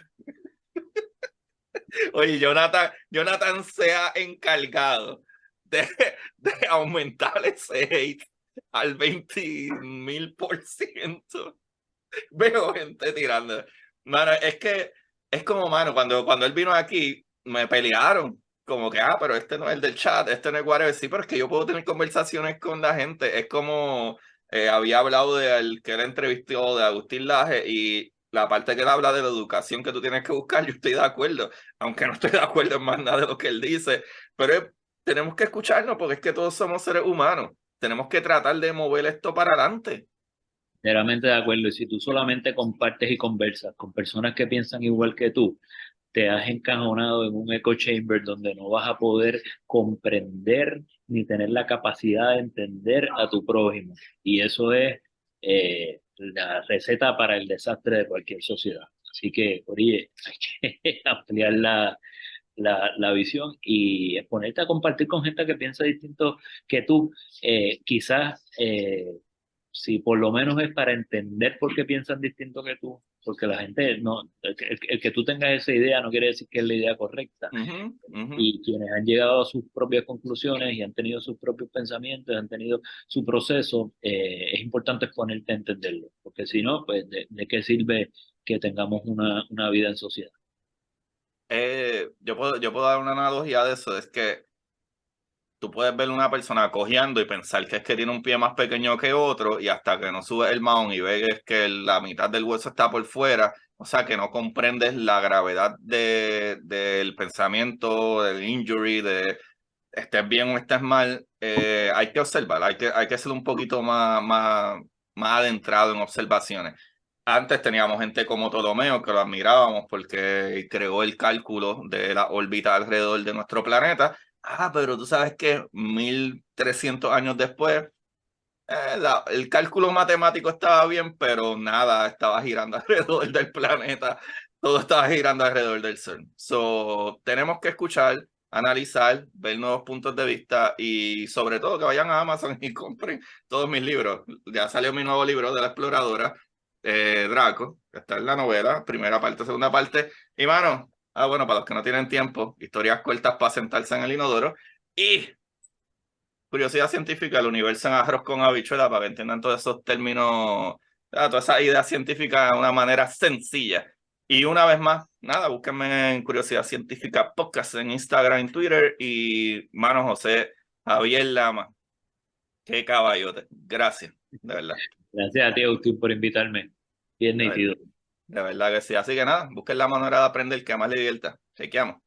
Oye, Jonathan se ha encargado de, de aumentar ese hate al 20,000%. Veo gente tirando. Mano, es que es como, mano, cuando él vino aquí, me pelearon. Como que, pero este no es el del chat, este no es whatever. Sí, pero es que yo puedo tener conversaciones con la gente. Es como había hablado del que él entrevistó de Agustín Laje y la parte que él habla de la educación que tú tienes que buscar, yo estoy de acuerdo, aunque no estoy de acuerdo en más nada de lo que él dice. Pero tenemos que escucharnos porque es que todos somos seres humanos. Tenemos que tratar de mover esto para adelante. Enteramente de acuerdo. Y si tú solamente compartes y conversas con personas que piensan igual que tú, te has encajonado en un echo chamber donde no vas a poder comprender ni tener la capacidad de entender a tu prójimo. Y eso es la receta para el desastre de cualquier sociedad. Así que, oye, hay que ampliar la visión y exponerte a compartir con gente que piensa distinto que tú. Quizás, si por lo menos es para entender por qué piensan distinto que tú, porque la gente no, el que tú tengas esa idea no quiere decir que es la idea correcta. Ujú, ujú. Y quienes han llegado a sus propias conclusiones y han tenido sus propios pensamientos, han tenido su proceso, es importante exponerte a entenderlo, porque si no, pues de qué sirve que tengamos una vida en sociedad. Yo puedo dar una analogía de eso, es que tú puedes ver una persona cojeando y pensar que es que tiene un pie más pequeño que otro y hasta que no subes el mahón y ves que la mitad del hueso está por fuera, o sea que no comprendes la gravedad del pensamiento, del injury, de estés bien o estés mal, hay que observar, hay que ser un poquito más adentrado en observaciones. Antes teníamos gente como Ptolomeo que lo admirábamos porque creó el cálculo de la órbita alrededor de nuestro planeta. Pero tú sabes que 1300 años después, el cálculo matemático estaba bien, pero nada estaba girando alrededor del planeta. Todo estaba girando alrededor del Sol. So, tenemos que escuchar, analizar, ver nuevos puntos de vista y sobre todo que vayan a Amazon y compren todos mis libros. Ya salió mi nuevo libro de la exploradora, Draco, que está en la novela, primera parte, segunda parte. Y mano, bueno, para los que no tienen tiempo, historias cortas para sentarse en el inodoro. Y curiosidad científica, el universo en arroz con habichuela, para que entiendan todos esos términos, todas esas ideas científicas de una manera sencilla. Y una vez más, nada, búsquenme en Curiosidad Científica Podcast en Instagram, en Twitter y mano José Javier Lama. Qué caballote. Gracias, de verdad. Gracias a ti, Agustín, por invitarme. Bien De verdad, nítido. de verdad que sí. Así que nada, busquen la manera de aprender que más le divierta. Chequeamos.